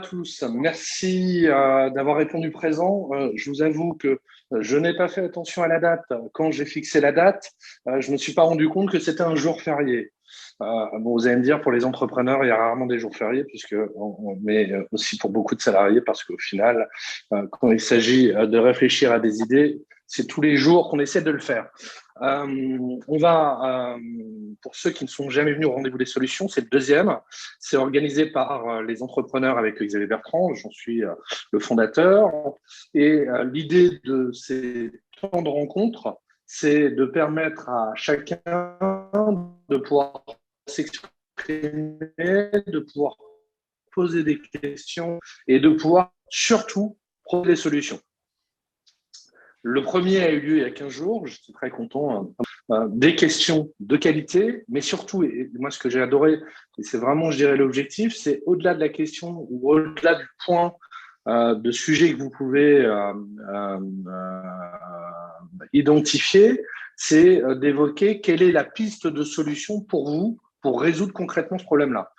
Tous, merci d'avoir répondu présent. Je vous avoue que je n'ai pas fait attention à la date. Quand j'ai fixé la date, je ne me suis pas rendu compte que c'était un jour férié. Bon, vous allez me dire, pour les entrepreneurs, il y a rarement des jours fériés, mais aussi pour beaucoup de salariés, parce qu'au final, quand il s'agit de réfléchir à des idées, c'est tous les jours qu'on essaie de le faire. Pour ceux qui ne sont jamais venus au rendez-vous des solutions, c'est le deuxième. C'est organisé par les entrepreneurs avec Xavier Bertrand. J'en suis le fondateur. Et l'idée de ces temps de rencontre, c'est de permettre à chacun de pouvoir s'exprimer, de pouvoir poser des questions et de pouvoir surtout proposer des solutions. Le premier a eu lieu il y a 15 jours, je suis très content. Des questions de qualité, mais surtout, et moi ce que j'ai adoré, et c'est vraiment, je dirais, l'objectif, c'est au-delà de la question ou au-delà du point de sujet que vous pouvez identifier, c'est d'évoquer quelle est la piste de solution pour vous pour résoudre concrètement ce problème-là.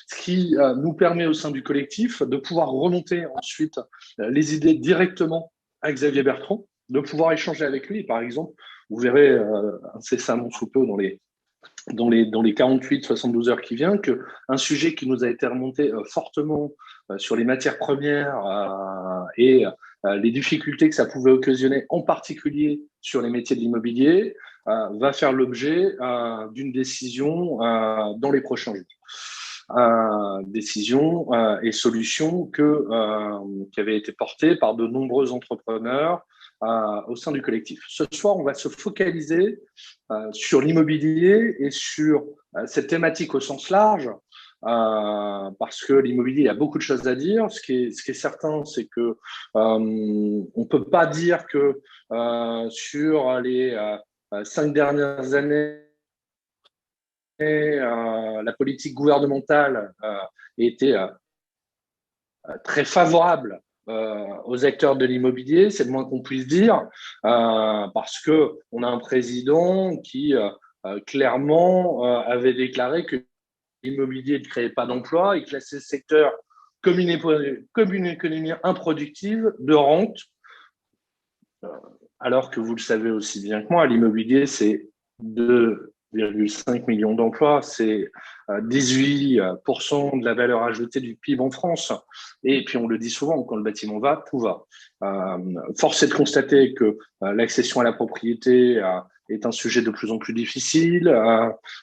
Ce qui nous permet au sein du collectif de pouvoir remonter ensuite les idées directement à Xavier Bertrand, de pouvoir échanger avec lui. Par exemple, vous verrez incessamment sous peu dans les 48-72 heures qui viennent, qu'un sujet qui nous a été remonté fortement sur les matières premières et les difficultés que ça pouvait occasionner, en particulier sur les métiers de l'immobilier, va faire l'objet d'une décision dans les prochains jours. Décisions et solutions qui avaient été portées par de nombreux entrepreneurs au sein du collectif. Ce soir, on va se focaliser sur l'immobilier et sur cette thématique au sens large, parce que l'immobilier, il y a beaucoup de choses à dire. Ce qui est certain, c'est que on peut pas dire que sur les 5 dernières années, la politique gouvernementale était très favorable aux acteurs de l'immobilier, c'est le moins qu'on puisse dire, parce que on a un président qui clairement avait déclaré que l'immobilier ne créait pas d'emplois et classait ce secteur comme une économie improductive de rente, alors que vous le savez aussi bien que moi, l'immobilier, c'est 2,5 millions d'emplois, c'est 18% de la valeur ajoutée du PIB en France. Et puis on le dit souvent, quand le bâtiment va, tout va. Force est de constater que l'accession à la propriété est un sujet de plus en plus difficile.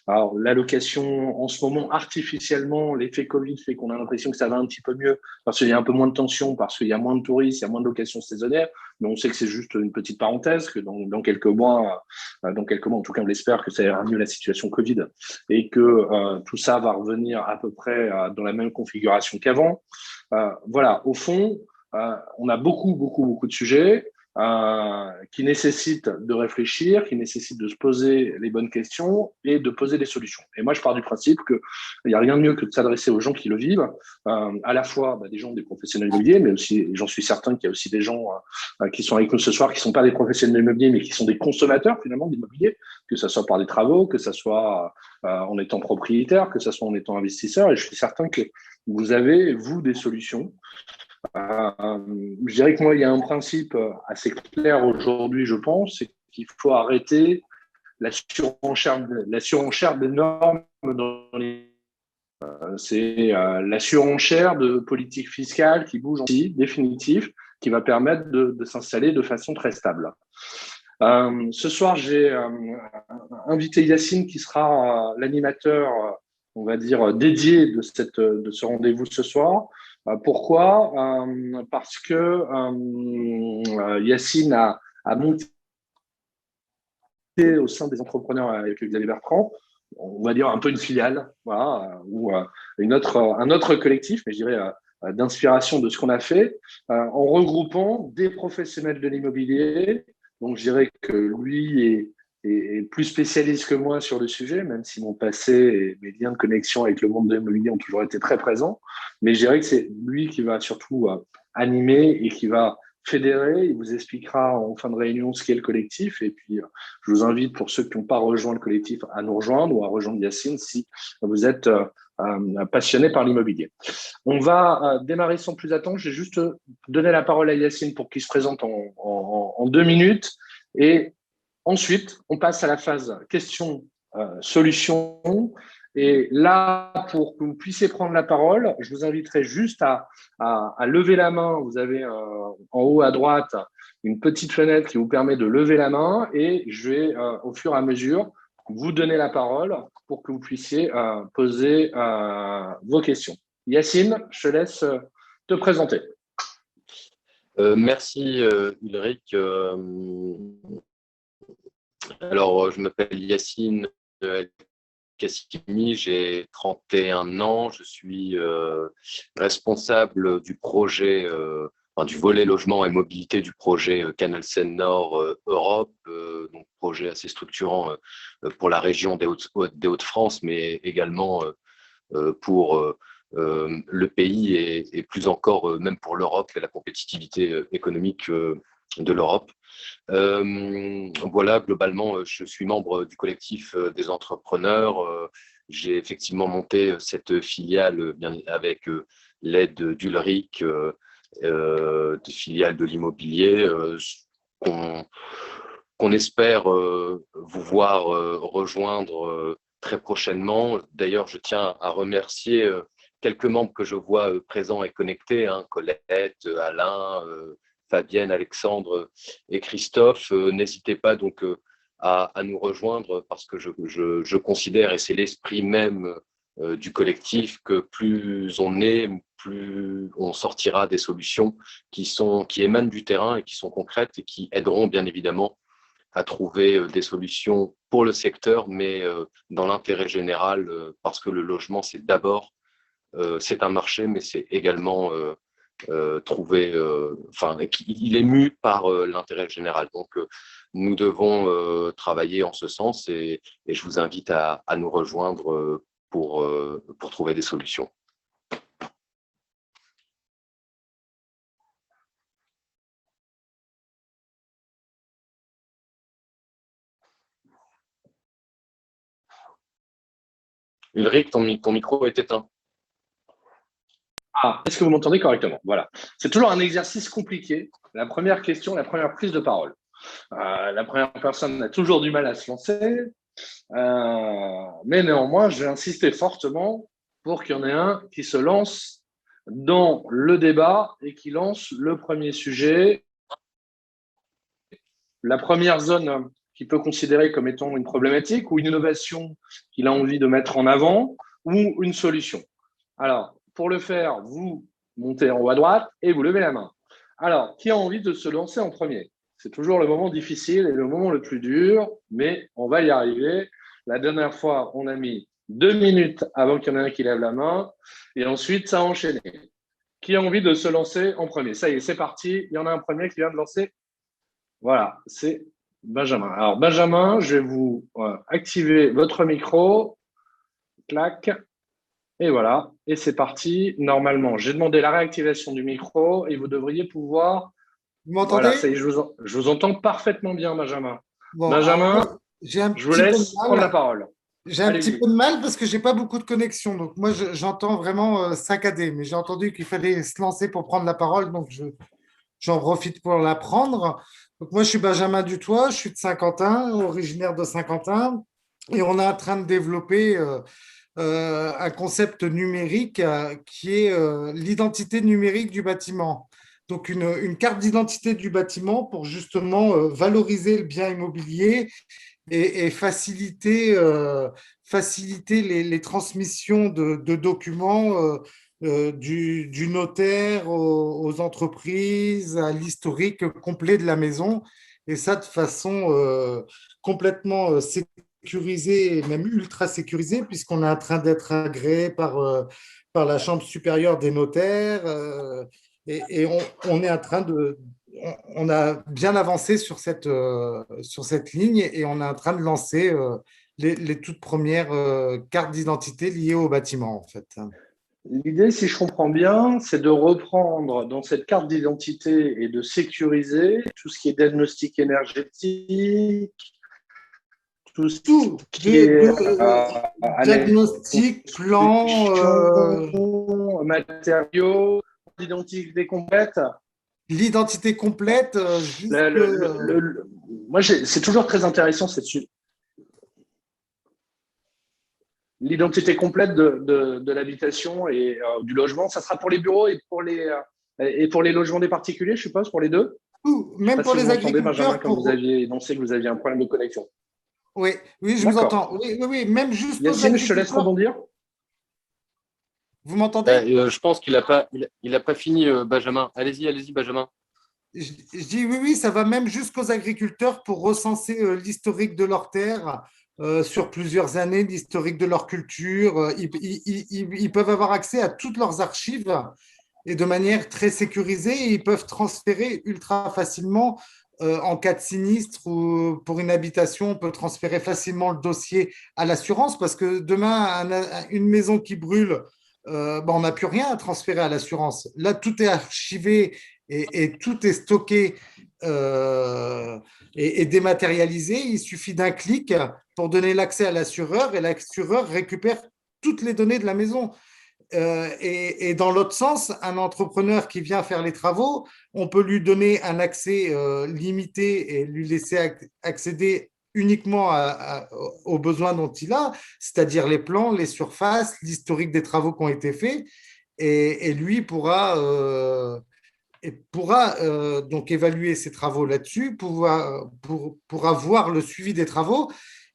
Alors l'allocation, en ce moment, artificiellement, l'effet Covid fait qu'on a l'impression que ça va un petit peu mieux parce qu'il y a un peu moins de tension, parce qu'il y a moins de touristes, il y a moins de locations saisonnières. Mais on sait que c'est juste une petite parenthèse, que dans quelques mois, en tout cas on l'espère, que ça ira mieux la situation Covid et que tout ça va revenir à peu près dans la même configuration qu'avant. Voilà, au fond, on a beaucoup de sujets qui nécessitent de réfléchir, qui nécessitent de se poser les bonnes questions et de poser des solutions. Et moi, je pars du principe qu'il n'y a rien de mieux que de s'adresser aux gens qui le vivent, à la fois des gens, des professionnels immobiliers, mais aussi, j'en suis certain qu'il y a aussi des gens qui sont avec nous ce soir, qui ne sont pas des professionnels immobiliers, mais qui sont des consommateurs finalement d'immobilier, que ce soit par des travaux, que ce soit en étant propriétaire, que ce soit en étant investisseur. Et je suis certain que vous avez, vous, des solutions. Je dirais que moi, il y a un principe assez clair aujourd'hui, je pense, c'est qu'il faut arrêter la surenchère des normes dans les c'est la surenchère de politique fiscale qui bouge en définitif, qui va permettre de s'installer de façon très stable. Ce soir, j'ai invité Yacine qui sera l'animateur, on va dire, dédié de ce rendez-vous ce soir. Pourquoi Parce que Yacine a monté au sein des entrepreneurs avec Xavier Bertrand, on va dire un peu une filiale, voilà, ou un autre collectif, mais je dirais d'inspiration de ce qu'on a fait, en regroupant des professionnels de l'immobilier. Donc je dirais que lui est plus spécialiste que moi sur le sujet, même si mon passé et mes liens de connexion avec le monde de l'immobilier ont toujours été très présents. Mais je dirais que c'est lui qui va surtout animer et qui va fédérer. Il vous expliquera en fin de réunion ce qu'est le collectif. Et puis, je vous invite, pour ceux qui n'ont pas rejoint le collectif, à nous rejoindre ou à rejoindre Yacine si vous êtes passionnés par l'immobilier. On va démarrer sans plus attendre. Je vais juste donner la parole à Yacine pour qu'il se présente en 2 minutes. Et ensuite, on passe à la phase questions-solutions. Et là, pour que vous puissiez prendre la parole, je vous inviterai juste à lever la main. Vous avez en haut à droite une petite fenêtre qui vous permet de lever la main et je vais, au fur et à mesure, vous donner la parole pour que vous puissiez poser vos questions. Yacine, je te laisse te présenter. Merci Ulrich. Alors, je m'appelle Yacine Kassimi, j'ai 31 ans, je suis responsable du projet, du volet logement et mobilité du projet Canal Seine Nord Europe, donc projet assez structurant pour la région des Hauts-de-France, mais également pour le pays et plus encore même pour l'Europe et la compétitivité économique de l'Europe. Voilà, globalement, je suis membre du collectif des entrepreneurs. J'ai effectivement monté cette filiale bien avec l'aide d'Ulrich, de filiale de l'immobilier, qu'on espère vous voir rejoindre très prochainement. D'ailleurs, je tiens à remercier quelques membres que je vois présents et connectés, hein, Colette, Alain, Fabienne, Alexandre et Christophe. N'hésitez pas donc à nous rejoindre parce que je considère, et c'est l'esprit même du collectif, que plus on est, plus on sortira des solutions qui émanent du terrain et qui sont concrètes et qui aideront bien évidemment à trouver des solutions pour le secteur, mais dans l'intérêt général, parce que le logement, c'est d'abord, c'est un marché, mais c'est également trouver, il est mu par l'intérêt général. Donc, nous devons travailler en ce sens et je vous invite à nous rejoindre pour trouver des solutions. Ulrich, ton micro est éteint. Ah, est-ce que vous m'entendez correctement? Voilà. C'est toujours un exercice compliqué. La première question, la première prise de parole. La première personne a toujours du mal à se lancer. Mais néanmoins, je vais insister fortement pour qu'il y en ait un qui se lance dans le débat et qui lance le premier sujet. La première zone qu'il peut considérer comme étant une problématique ou une innovation qu'il a envie de mettre en avant ou une solution. Alors, pour le faire, vous montez en haut à droite et vous levez la main. Alors, qui a envie de se lancer en premier? C'est toujours le moment difficile et le moment le plus dur, mais on va y arriver. La dernière fois, on a mis 2 minutes avant qu'il y en ait un qui lève la main et ensuite, ça a enchaîné. Qui a envie de se lancer en premier? Ça y est, c'est parti. Il y en a un premier qui vient de lancer. Voilà, c'est Benjamin. Alors, Benjamin, je vais vous activer votre micro. Clac. Et voilà, et c'est parti. Normalement, j'ai demandé la réactivation du micro et vous devriez pouvoir. Vous m'entendez? Voilà, ça y est, je vous entends parfaitement bien, Benjamin. Bon, Benjamin, j'ai un je vous petit peu laisse de prendre la mal. parole. J'ai un petit peu de mal parce que j'ai pas beaucoup de connexion. Donc moi, j'entends vraiment saccadé. Mais j'ai entendu qu'il fallait se lancer pour prendre la parole. Donc j'en profite pour la prendre. Donc moi, je suis Benjamin Dutoit. Je suis de Saint-Quentin, originaire de Saint-Quentin. Et on est en train de développer un concept numérique qui est l'identité numérique du bâtiment. Donc, une carte d'identité du bâtiment pour justement valoriser le bien immobilier et faciliter, faciliter les transmissions de documents du notaire aux entreprises, à l'historique complet de la maison, et ça de façon complètement sécurisée et même ultra sécurisée, puisqu'on est en train d'être agréé par la Chambre supérieure des notaires, et on est en train de on a bien avancé sur cette ligne et on est en train de lancer les toutes premières cartes d'identité liées au bâtiment, en fait. L'idée, si je comprends bien, c'est de reprendre dans cette carte d'identité et de sécuriser tout ce qui est diagnostic énergétique, tout ce Tout, qui est diagnostic, plan, construction, matériaux, l'identité complète. l'identité complète, Moi, c'est toujours très intéressant l'identité complète de l'habitation et du logement. Ça sera pour les bureaux et pour les logements des particuliers, je suppose, pour les deux. tout, Je ne sais même pas pour si vous les m'entendez, Benjamin, agriculteurs, comme vous aviez énoncé que vous aviez un problème de connexion. Oui, oui, je vous D'accord. entends. Oui, oui, oui, même juste aux Yacine, je te laisse agriculteurs. rebondir. Vous m'entendez? Je pense qu'il a pas fini, Benjamin. Allez-y, Benjamin. Je dis oui, oui, ça va même jusqu'aux agriculteurs pour recenser l'historique de leurs terres sur plusieurs années, l'historique de leur culture. Ils peuvent avoir accès à toutes leurs archives et de manière très sécurisée. Et ils peuvent transférer ultra facilement en cas de sinistre ou pour une habitation. On peut transférer facilement le dossier à l'assurance parce que demain, une maison qui brûle, on n'a plus rien à transférer à l'assurance. Là, tout est archivé et tout est stocké et dématérialisé. Il suffit d'un clic pour donner l'accès à l'assureur et l'assureur récupère toutes les données de la maison. Et dans l'autre sens, un entrepreneur qui vient faire les travaux, on peut lui donner un accès limité et lui laisser accéder uniquement aux besoins dont il a, c'est-à-dire les plans, les surfaces, l'historique des travaux qui ont été faits. Et lui pourra donc évaluer ses travaux là-dessus, pourra voir le suivi des travaux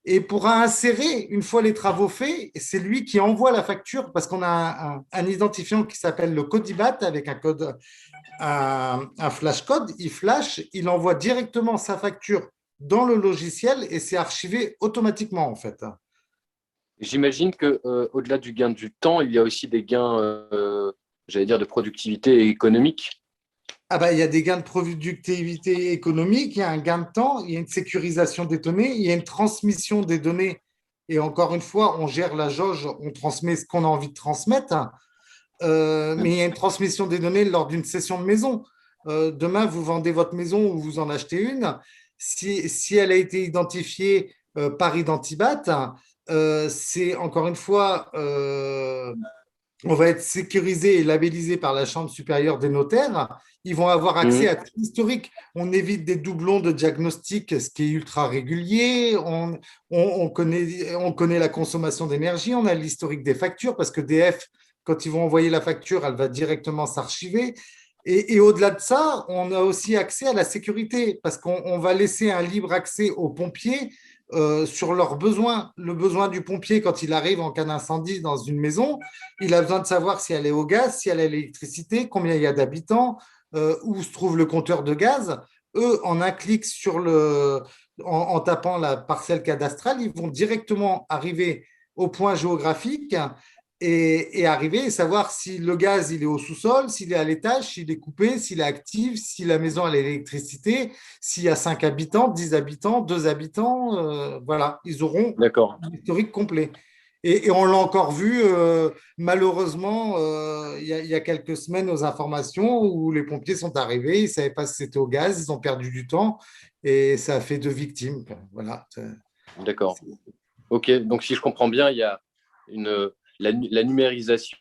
et pourra insérer, une fois les travaux faits, c'est lui qui envoie la facture parce qu'on a un identifiant qui s'appelle le Codibat avec un flash code. Il flash, il envoie directement sa facture dans le logiciel et c'est archivé automatiquement en fait. J'imagine que au-delà du gain du temps, il y a aussi des gains, j'allais dire, de productivité économique. Ah ben, il y a des gains de productivité économique, il y a un gain de temps, il y a une sécurisation des données, il y a une transmission des données. Et encore une fois, on gère la jauge, on transmet ce qu'on a envie de transmettre, mais il y a une transmission des données lors d'une cession de maison. Demain, vous vendez votre maison ou vous en achetez une. Si elle a été identifiée par Identibat, c'est encore une fois on va être sécurisé et labellisé par la Chambre supérieure des notaires. Ils vont avoir accès à tout l'historique. On évite des doublons de diagnostic, ce qui est ultra régulier. On connaît la consommation d'énergie. On a l'historique des factures parce que DF, quand ils vont envoyer la facture, elle va directement s'archiver. Et au-delà de ça, on a aussi accès à la sécurité parce qu'on va laisser un libre accès aux pompiers sur leurs besoins. Le besoin du pompier, quand il arrive en cas d'incendie dans une maison, il a besoin de savoir si elle est au gaz, si elle a l'électricité, combien il y a d'habitants, où se trouve le compteur de gaz. Eux, en un clic en tapant la parcelle cadastrale, ils vont directement arriver au point géographique et arriver et savoir si le gaz il est au sous-sol, s'il est à l'étage, s'il est coupé, s'il est actif, si la maison a l'électricité, s'il y a 5 habitants, 10 habitants, 2 habitants, voilà, ils auront l'historique complet. Et on l'a encore vu, malheureusement, il y a quelques semaines aux informations où les pompiers sont arrivés, ils ne savaient pas si c'était au gaz, ils ont perdu du temps et ça a fait 2 victimes. Voilà. D'accord. Ok, donc si je comprends bien, il y a la numérisation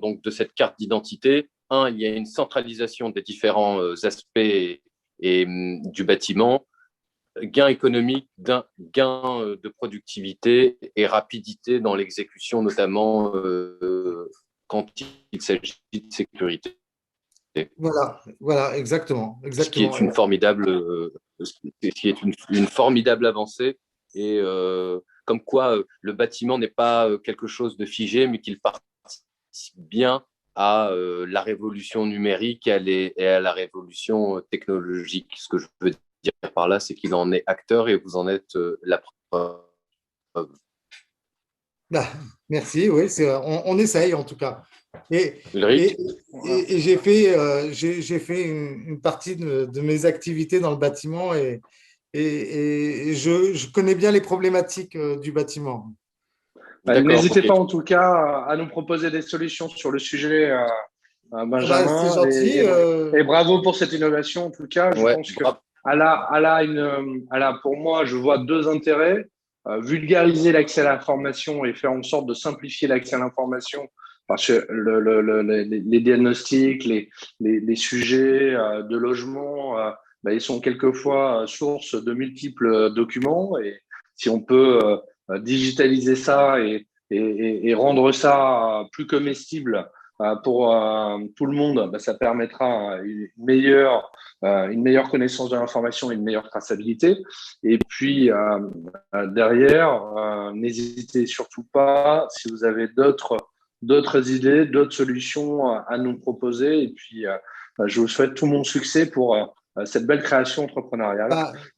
donc, de cette carte d'identité. Il y a une centralisation des différents aspects du bâtiment, gain économique, gain de productivité et rapidité dans l'exécution, notamment quand il s'agit de sécurité. Voilà, exactement. Ce qui est une formidable, une formidable avancée et comme quoi le bâtiment n'est pas quelque chose de figé, mais qu'il participe bien à la révolution numérique et à la révolution technologique. Ce que je veux dire par là, c'est qu'il en est acteur et vous en êtes la preuve. Merci, oui, on essaye en tout cas. Et Ulrich, j'ai fait une partie de mes activités dans le bâtiment et je connais bien les problématiques du bâtiment. N'hésitez pas en tout cas à nous proposer des solutions sur le sujet, Benjamin. C'est gentil. Et bravo pour cette innovation. En tout cas, je pense que pour moi, je vois deux intérêts. vulgariser l'accès à l'information et faire en sorte de simplifier l'accès à l'information parce que les diagnostics, les sujets de logement, ils sont quelquefois source de multiples documents et si on peut digitaliser ça et rendre ça plus comestible pour tout le monde, ça permettra une meilleure connaissance de l'information et une meilleure traçabilité. Et puis, derrière, n'hésitez surtout pas si vous avez d'autres idées, d'autres solutions à nous proposer. Et puis, je vous souhaite tout mon succès pour cette belle création entrepreneuriale.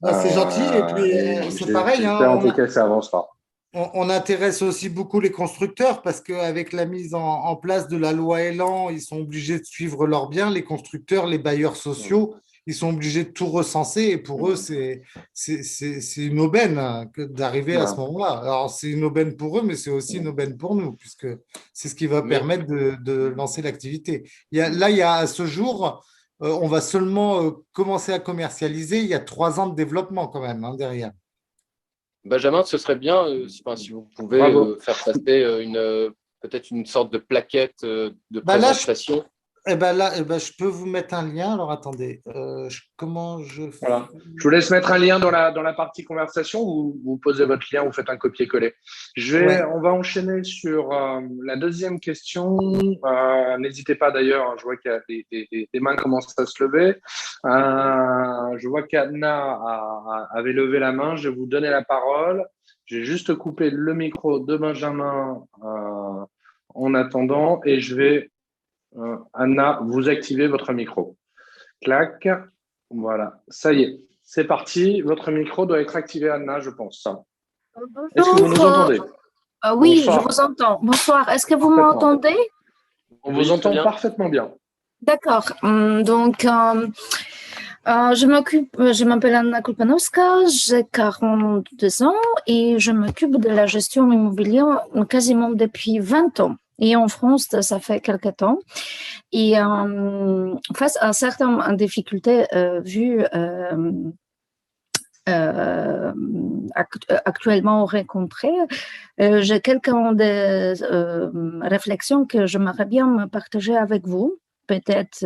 C'est gentil. Et puis, c'est pareil, hein, j'espère en tout cas que ça avancera. on intéresse aussi beaucoup les constructeurs parce qu'avec la mise en place de la loi Elan, ils sont obligés de suivre leurs biens. Les constructeurs, les bailleurs sociaux, ils sont obligés de tout recenser. Et pour eux, c'est une aubaine d'arriver à ce moment-là. Alors, c'est une aubaine pour eux, mais c'est aussi une aubaine pour nous, puisque c'est ce qui va permettre de lancer l'activité. Il y a à ce jour, on va seulement commencer à commercialiser. Il y a 3 ans de développement quand même derrière. Benjamin, ce serait bien si vous pouvez faire passer peut-être une sorte de plaquette de présentation. Je peux vous mettre un lien. Alors, attendez, comment je fais? Voilà. Je vous laisse mettre un lien dans la partie conversation ou vous posez votre lien, vous faites un copier-coller. On va enchaîner sur la deuxième question. N'hésitez pas d'ailleurs, je vois qu'il y a des mains commencent à se lever. Je vois qu'Anna avait levé la main. Je vais vous donner la parole. J'ai juste coupé le micro de Benjamin en attendant et je vais Anna, vous activez votre micro. Clac. Voilà. Ça y est. C'est parti. Votre micro doit être activé, Anna, je pense. Est-ce que vous nous entendez? Oui, bonsoir. Je vous entends. Bonsoir. Est-ce que vous m'entendez? On vous entend parfaitement bien. D'accord. Donc, je m'appelle Anna Kulpanowska, j'ai 42 ans et je m'occupe de la gestion immobilière quasiment depuis 20 ans. Et en France, ça fait quelques temps. Et face à certaines difficultés vues actuellement rencontrées, j'ai quelques réflexions que j'aimerais bien partager avec vous. Peut-être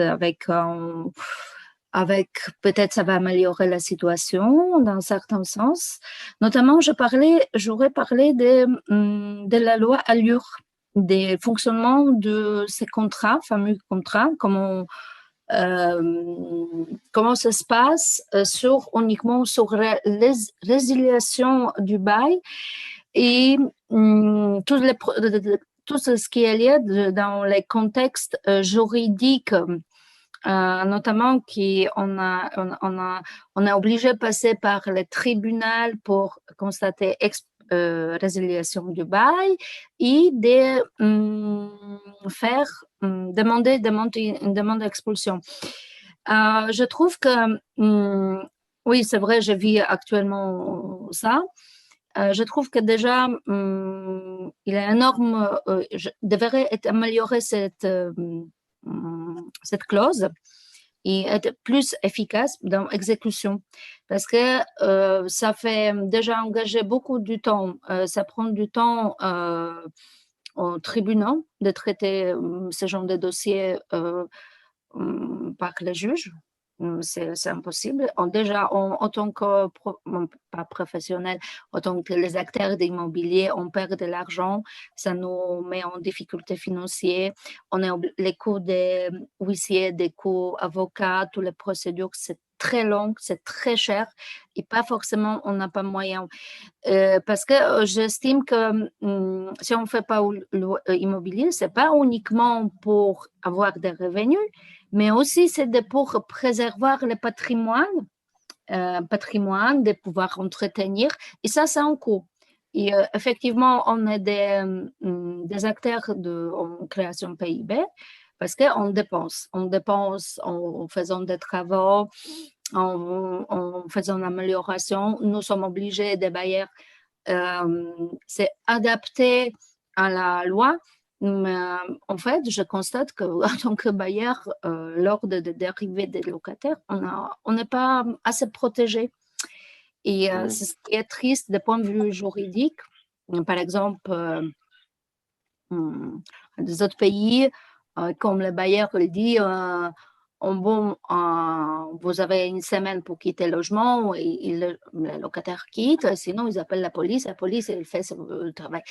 peut-être ça va améliorer la situation dans certains sens. Notamment, j'aurais parlé de la loi Allure, des fonctionnements de ces contrats, fameux contrats, comment ça se passe uniquement sur les résiliation du bail et tout ce qui est lié dans les contextes juridiques. Notamment qu'on est obligé de passer par le tribunal pour constater résiliation du bail et de demander une demande d'expulsion. Je trouve que, oui, c'est vrai, je vis actuellement ça. Je trouve que déjà, il est énorme, devrait être améliorée cette clause et être plus efficace dans l'exécution. Parce que ça fait déjà engager beaucoup de temps, ça prend du temps au tribunal de traiter ce genre de dossier par les juges. C'est impossible. Déjà, en tant que, pas professionnel, en tant que les acteurs d'immobilier, on perd de l'argent, ça nous met en difficulté financière. Les coûts des huissiers, des coûts avocats, toutes les procédures, c'est très long, c'est très cher et pas forcément, on n'a pas moyen. Parce que j'estime que si on ne fait pas l'immobilier, ce n'est pas uniquement pour avoir des revenus, mais aussi c'est pour préserver le patrimoine, de pouvoir entretenir. Et ça, c'est un coût. Et effectivement, on est des acteurs en création PIB parce qu'on dépense. On dépense en faisant des travaux, en faisant une amélioration. Nous sommes obligés, des bailleurs, c'est adapté à la loi. Mais en fait, je constate qu'en tant que bailleur, lors de l'arrivée des locataires, on n'est pas assez protégé. Et c'est ce qui est triste du point de vue juridique. Par exemple, des autres pays, comme le bailleur le dit, vous avez une semaine pour quitter le logement, et le locataire quitte, sinon ils appellent la police elle fait le travail.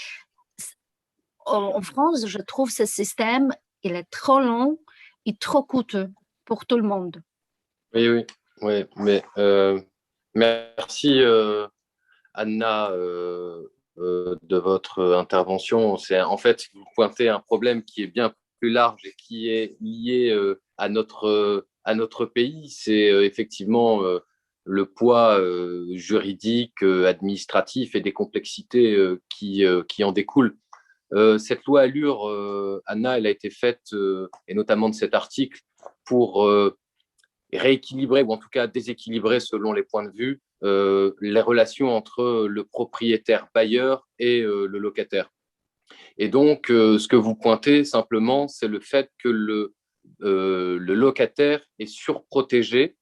En France, je trouve ce système, il est trop long et trop coûteux pour tout le monde. Oui, mais merci Anna de votre intervention. En fait, vous pointez un problème qui est bien plus large et qui est lié à notre pays. C'est effectivement le poids juridique, administratif et des complexités qui en découlent. Cette loi Allure, Anna, elle a été faite, et notamment de cet article, pour rééquilibrer, ou en tout cas déséquilibrer selon les points de vue, les relations entre le propriétaire bailleur et le locataire. Et donc, ce que vous pointez simplement, c'est le fait que le locataire est surprotégé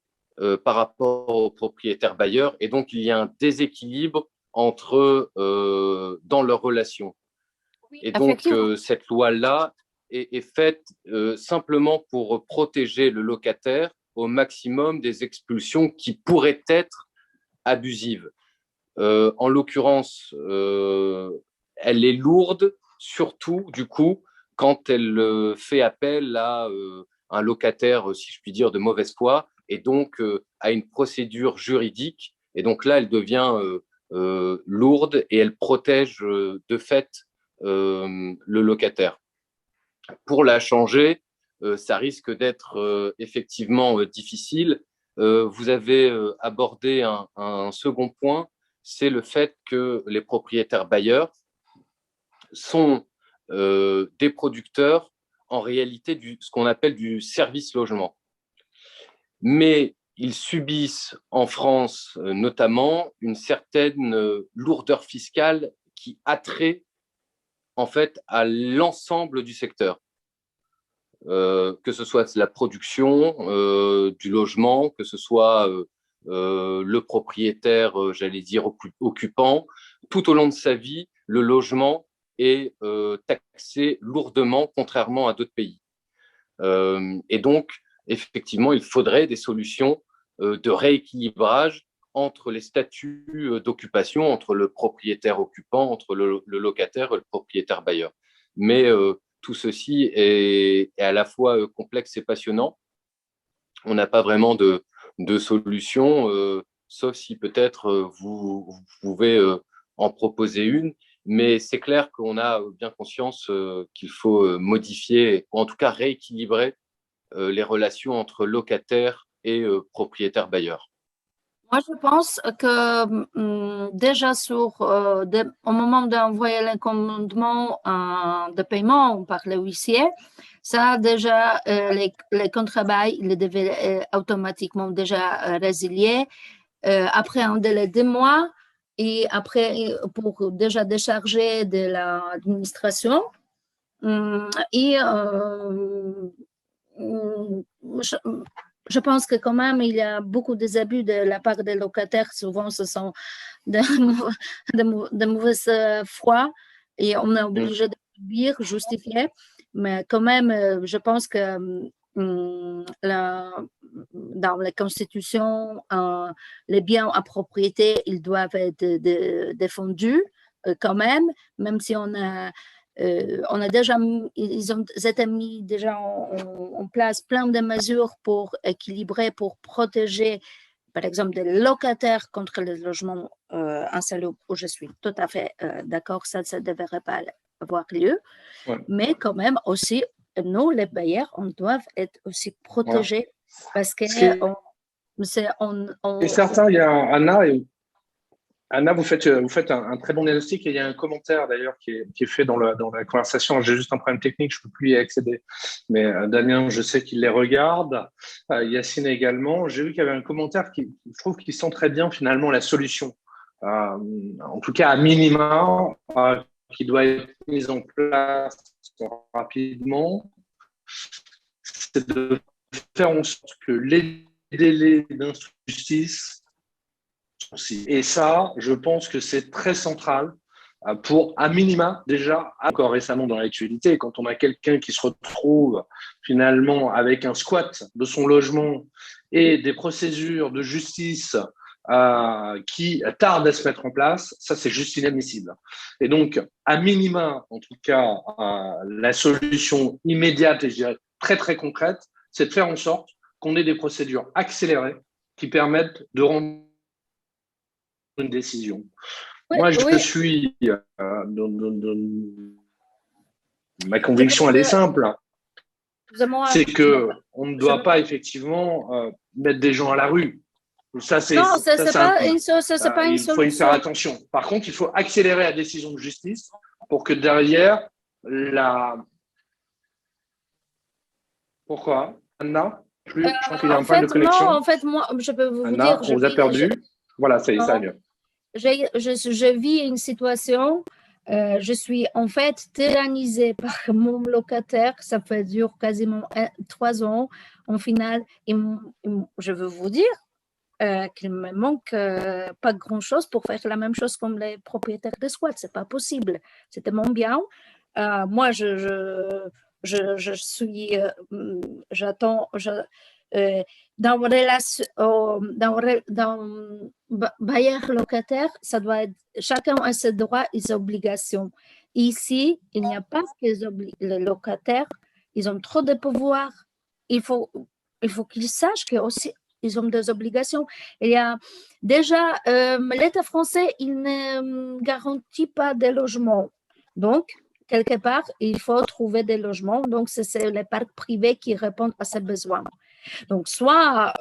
par rapport au propriétaire bailleur, et donc il y a un déséquilibre dans leur relation. Et donc, cette loi-là est faite simplement pour protéger le locataire au maximum des expulsions qui pourraient être abusives. En l'occurrence, elle est lourde, surtout, du coup, quand elle fait appel à un locataire, si je puis dire, de mauvaise foi, et donc à une procédure juridique. Et donc là, elle devient lourde et elle protège de fait le locataire. Pour la changer, ça risque d'être effectivement difficile. Vous avez abordé un second point, c'est le fait que les propriétaires bailleurs sont des producteurs en réalité ce qu'on appelle du service logement. Mais ils subissent en France notamment une certaine lourdeur fiscale qui attrait en fait à l'ensemble du secteur. Que ce soit la production du logement, que ce soit le propriétaire, j'allais dire, occupant. Tout au long de sa vie, le logement est taxé lourdement, contrairement à d'autres pays. Et donc, effectivement, il faudrait des solutions de rééquilibrage entre les statuts d'occupation, entre le propriétaire occupant, entre le locataire et le propriétaire bailleur. Mais tout ceci est à la fois complexe et passionnant. On n'a pas vraiment de solution, sauf si peut-être vous pouvez en proposer une. Mais c'est clair qu'on a bien conscience qu'il faut modifier, ou en tout cas rééquilibrer les relations entre locataires et propriétaires bailleurs. Moi, je pense que déjà au moment d'envoyer l'encombrement de paiement par le huissier, ça déjà, les contrats-bail, ils devaient automatiquement déjà résilier après un délai de 2 mois et après pour déjà décharger de l'administration. Et je pense que quand même, il y a beaucoup d'abus de la part des locataires. Souvent, ce sont de mauvaise foi et on est obligé de subir, justifier. Mais quand même, je pense que dans la Constitution, les biens à propriété, ils doivent être défendus quand même si on a déjà, ils ont été mis déjà en place plein de mesures pour équilibrer, pour protéger, par exemple, des locataires contre les logements insalubres, où je suis tout à fait d'accord, ça ne devrait pas avoir lieu. Ouais. Mais quand même aussi, nous, les bailleurs, on doit être aussi protégés parce que et certains, il y a Anna, vous faites un très bon diagnostic et il y a un commentaire d'ailleurs qui est fait dans la conversation. J'ai juste un problème technique, je ne peux plus y accéder. Mais Damien, je sais qu'il les regarde. Yacine également. J'ai vu qu'il y avait un commentaire je trouve qu'il sent très bien finalement la solution. En tout cas, à minima, qui doit être mise en place rapidement, c'est de faire en sorte que les délais d'injustice aussi. Et ça, je pense que c'est très central pour, à minima, déjà, encore récemment dans l'actualité, quand on a quelqu'un qui se retrouve finalement avec un squat de son logement et des procédures de justice qui tardent à se mettre en place, ça c'est juste inadmissible. Et donc, à minima, en tout cas, la solution immédiate et je dirais très très concrète, c'est de faire en sorte qu'on ait des procédures accélérées qui permettent de rendre une décision. Oui, Moi, je oui. suis. Ma conviction, elle est simple. C'est qu'on ne doit pas effectivement mettre des gens à la rue. Ça, c'est Non, ça, c'est pas un une, ça, c'est pas une il faut y solution. faire attention. Par contre, il faut accélérer la décision de justice pour que derrière, Pourquoi Anna Plus Je pense qu'il y a un problème de connexion. Non, en fait, moi, je peux vous Anna, dire. on vous a perdu. Voilà, ça y est, ça va mieux. Je vis une situation, je suis en fait tyrannisée par mon locataire, ça fait dure quasiment 3 ans. En final, je veux vous dire qu'il me manque pas grand-chose pour faire la même chose comme les propriétaires de squats. C'est pas possible. C'était mon bien. Moi, je suis, j'attends, dans bailleur locataire, ça doit être, chacun a ses droits et ses obligations. Ici, il n'y a pas que les locataires, ils ont trop de pouvoir. Il faut qu'ils sachent que aussi ils ont des obligations. Il y a déjà l'État français, il ne garantit pas des logements. Donc, quelque part, il faut trouver des logements. Donc, c'est les parcs privés qui répondent à ces besoins. Donc, soit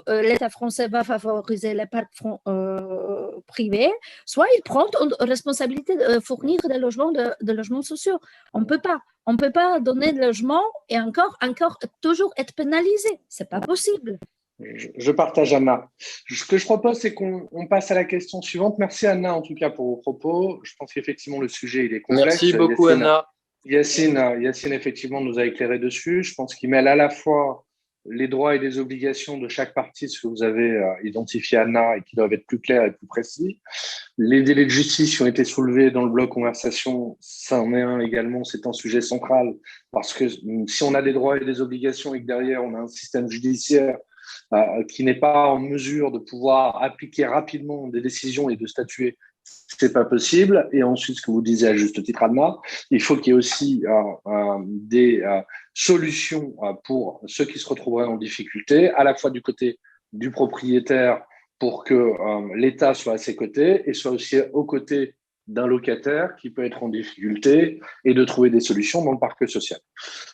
l'État français va favoriser les parcs privés, soit il prend la responsabilité de fournir des logements, de logements sociaux. On ne peut pas donner de logement et encore toujours être pénalisé. Ce n'est pas possible. Je partage, Anna. Ce que je propose, c'est qu'on passe à la question suivante. Merci, Anna, en tout cas, pour vos propos. Je pense qu'effectivement, le sujet, il est complexe. Merci beaucoup, Anna. Yacine, effectivement, nous a éclairé dessus. Je pense qu'il mêle à la fois les droits et les obligations de chaque partie, ce que vous avez identifié, Anna, et qui doivent être plus clairs et plus précis. Les délais de justice qui ont été soulevés dans le bloc conversation, ça en est un également, c'est un sujet central, parce que si on a des droits et des obligations et que derrière, on a un système judiciaire qui n'est pas en mesure de pouvoir appliquer rapidement des décisions et de statuer, c'est pas possible. Et ensuite, ce que vous disiez à juste titre, Anna, il faut qu'il y ait aussi des solutions pour ceux qui se retrouveraient en difficulté, à la fois du côté du propriétaire pour que l'État soit à ses côtés et soit aussi aux côtés d'un locataire qui peut être en difficulté et de trouver des solutions dans le parc social.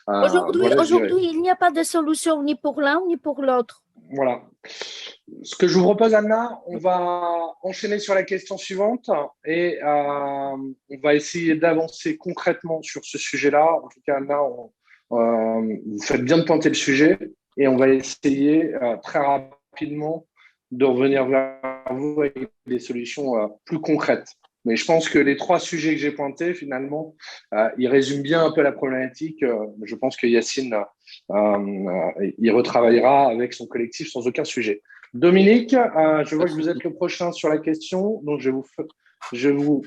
Aujourd'hui, il n'y a pas de solution ni pour l'un ni pour l'autre. Voilà. Ce que je vous propose, Anna, on va enchaîner sur la question suivante et on va essayer d'avancer concrètement sur ce sujet-là. En tout cas, Anna, vous faites bien de pointer le sujet et on va essayer très rapidement de revenir vers vous avec des solutions plus concrètes. Mais je pense que les 3 sujets que j'ai pointés, finalement, ils résument bien un peu la problématique. Je pense que Yacine il retravaillera avec son collectif sans aucun sujet. Dominique, je vois que vous êtes le prochain sur la question, donc je vais vous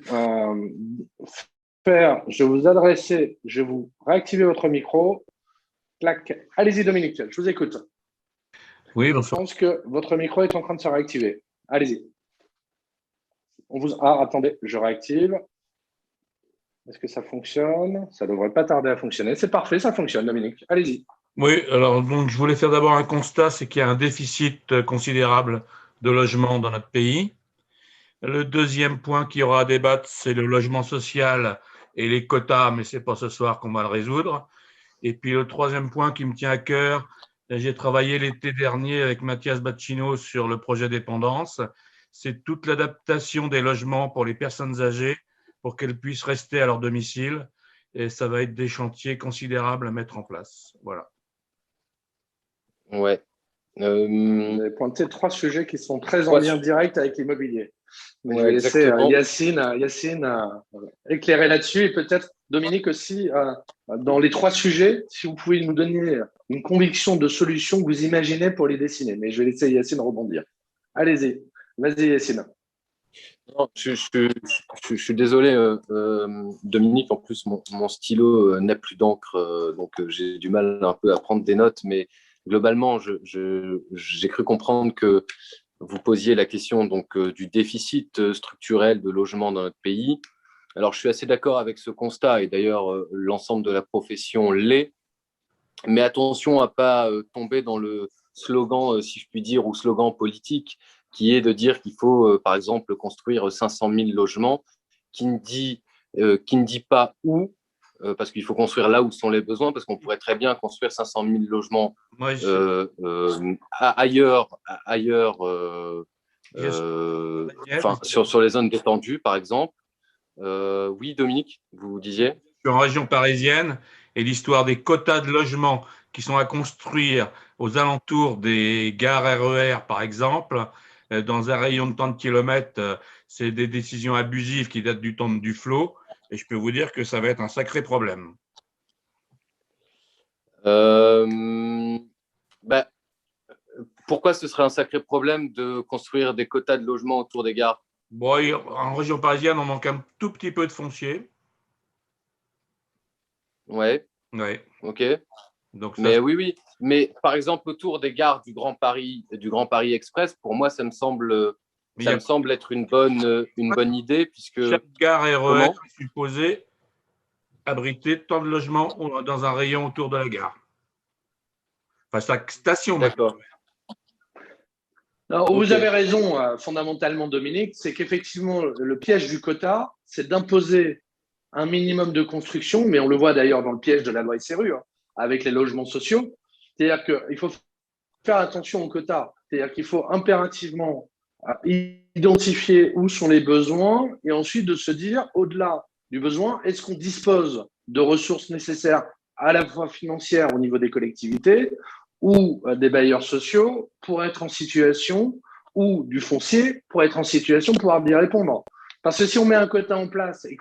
réactiver votre micro. Clac. Allez-y, Dominique, je vous écoute. Oui, bonsoir. Je pense que votre micro est en train de se réactiver. Allez-y. Attendez, je réactive. Est-ce que ça fonctionne? Ça ne devrait pas tarder à fonctionner. C'est parfait, ça fonctionne, Dominique. Allez-y. Oui, alors donc, je voulais faire d'abord un constat, c'est qu'il y a un déficit considérable de logements dans notre pays. Le deuxième point qu'il y aura à débattre, c'est le logement social et les quotas, mais ce n'est pas ce soir qu'on va le résoudre. Et puis le troisième point qui me tient à cœur, j'ai travaillé l'été dernier avec Mathias Bacchino sur le projet dépendance, c'est toute l'adaptation des logements pour les personnes âgées pour qu'elles puissent rester à leur domicile. Et ça va être des chantiers considérables à mettre en place. Voilà. Ouais. Vous avez pointé 3 sujets qui sont très en lien direct avec l'immobilier. Je vais laisser Yacine éclairer là-dessus et peut-être Dominique aussi, dans les 3 sujets, si vous pouvez nous donner une conviction de solution que vous imaginez pour les dessiner. Mais je vais laisser Yacine rebondir. Allez-y, vas-y Yacine. Non, je suis désolé, Dominique. En plus, mon stylo n'a plus d'encre, donc j'ai du mal un peu à prendre des notes. Mais globalement, j'ai cru comprendre que vous posiez la question donc, du déficit structurel de logement dans notre pays. Alors, je suis assez d'accord avec ce constat, et d'ailleurs, l'ensemble de la profession l'est. Mais attention à ne pas tomber dans le slogan, si je puis dire, ou slogan politique, qui est de dire qu'il faut, par exemple, construire 500 000 logements, qui ne dit pas où, parce qu'il faut construire là où sont les besoins, parce qu'on pourrait très bien construire 500 000 logements ailleurs, sur les zones détendues, par exemple. Oui, Dominique, vous disiez? Je suis en région parisienne et l'histoire des quotas de logements qui sont à construire aux alentours des gares RER, par exemple, dans un rayon de tant de kilomètres, c'est des décisions abusives qui datent du temps de Duflot, et je peux vous dire que ça va être un sacré problème. Pourquoi ce serait un sacré problème de construire des quotas de logements autour des gares? Bon, en région parisienne, on manque un tout petit peu de foncier. Ouais. Ok. Donc mais oui. Mais par exemple, autour des gares du Grand Paris Express, pour moi, ça me semble être une bonne idée, puisque chaque gare RER est supposée abriter tant de logements dans un rayon autour de la gare. Enfin, chaque station. D'accord. Non, vous avez raison, fondamentalement, Dominique, c'est qu'effectivement, le piège du quota, c'est d'imposer un minimum de construction, mais on le voit d'ailleurs dans le piège de la loi SRU, avec les logements sociaux. C'est-à-dire qu'il faut faire attention au quota. C'est-à-dire qu'il faut impérativement identifier où sont les besoins et ensuite de se dire, au-delà du besoin, est-ce qu'on dispose de ressources nécessaires à la fois financières au niveau des collectivités ou des bailleurs sociaux pour être en situation, ou du foncier pour être en situation de pouvoir y répondre. Parce que si on met un quota en place et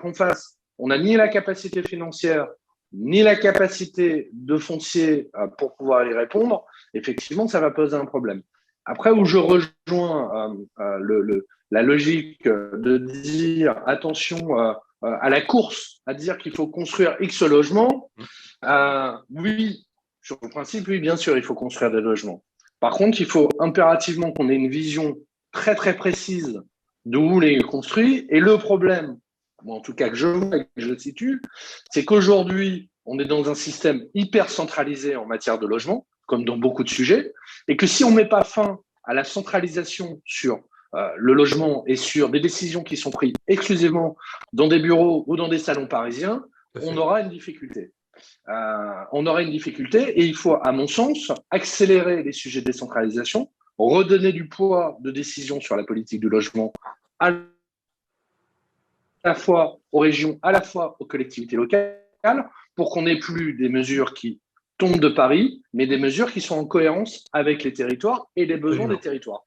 on n'a ni la capacité financière, ni la capacité de foncier pour pouvoir y répondre, effectivement, ça va poser un problème. Après, où je rejoins la logique de dire attention à la course, à dire qu'il faut construire X logements, oui, sur le principe, oui, bien sûr, il faut construire des logements. Par contre, il faut impérativement qu'on ait une vision très, très précise d'où les construit. Et le problème, en tout cas que je vois et que je situe, c'est qu'aujourd'hui, on est dans un système hyper centralisé en matière de logement, comme dans beaucoup de sujets, et que si on ne met pas fin à la centralisation sur le logement et sur des décisions qui sont prises exclusivement dans des bureaux ou dans des salons parisiens, on aura une difficulté. Et il faut, à mon sens, accélérer les sujets de décentralisation, redonner du poids de décision sur la politique du logement à la fois aux régions, à la fois aux collectivités locales, pour qu'on n'ait plus des mesures qui tombent de Paris, mais des mesures qui sont en cohérence avec les territoires et les besoins des territoires.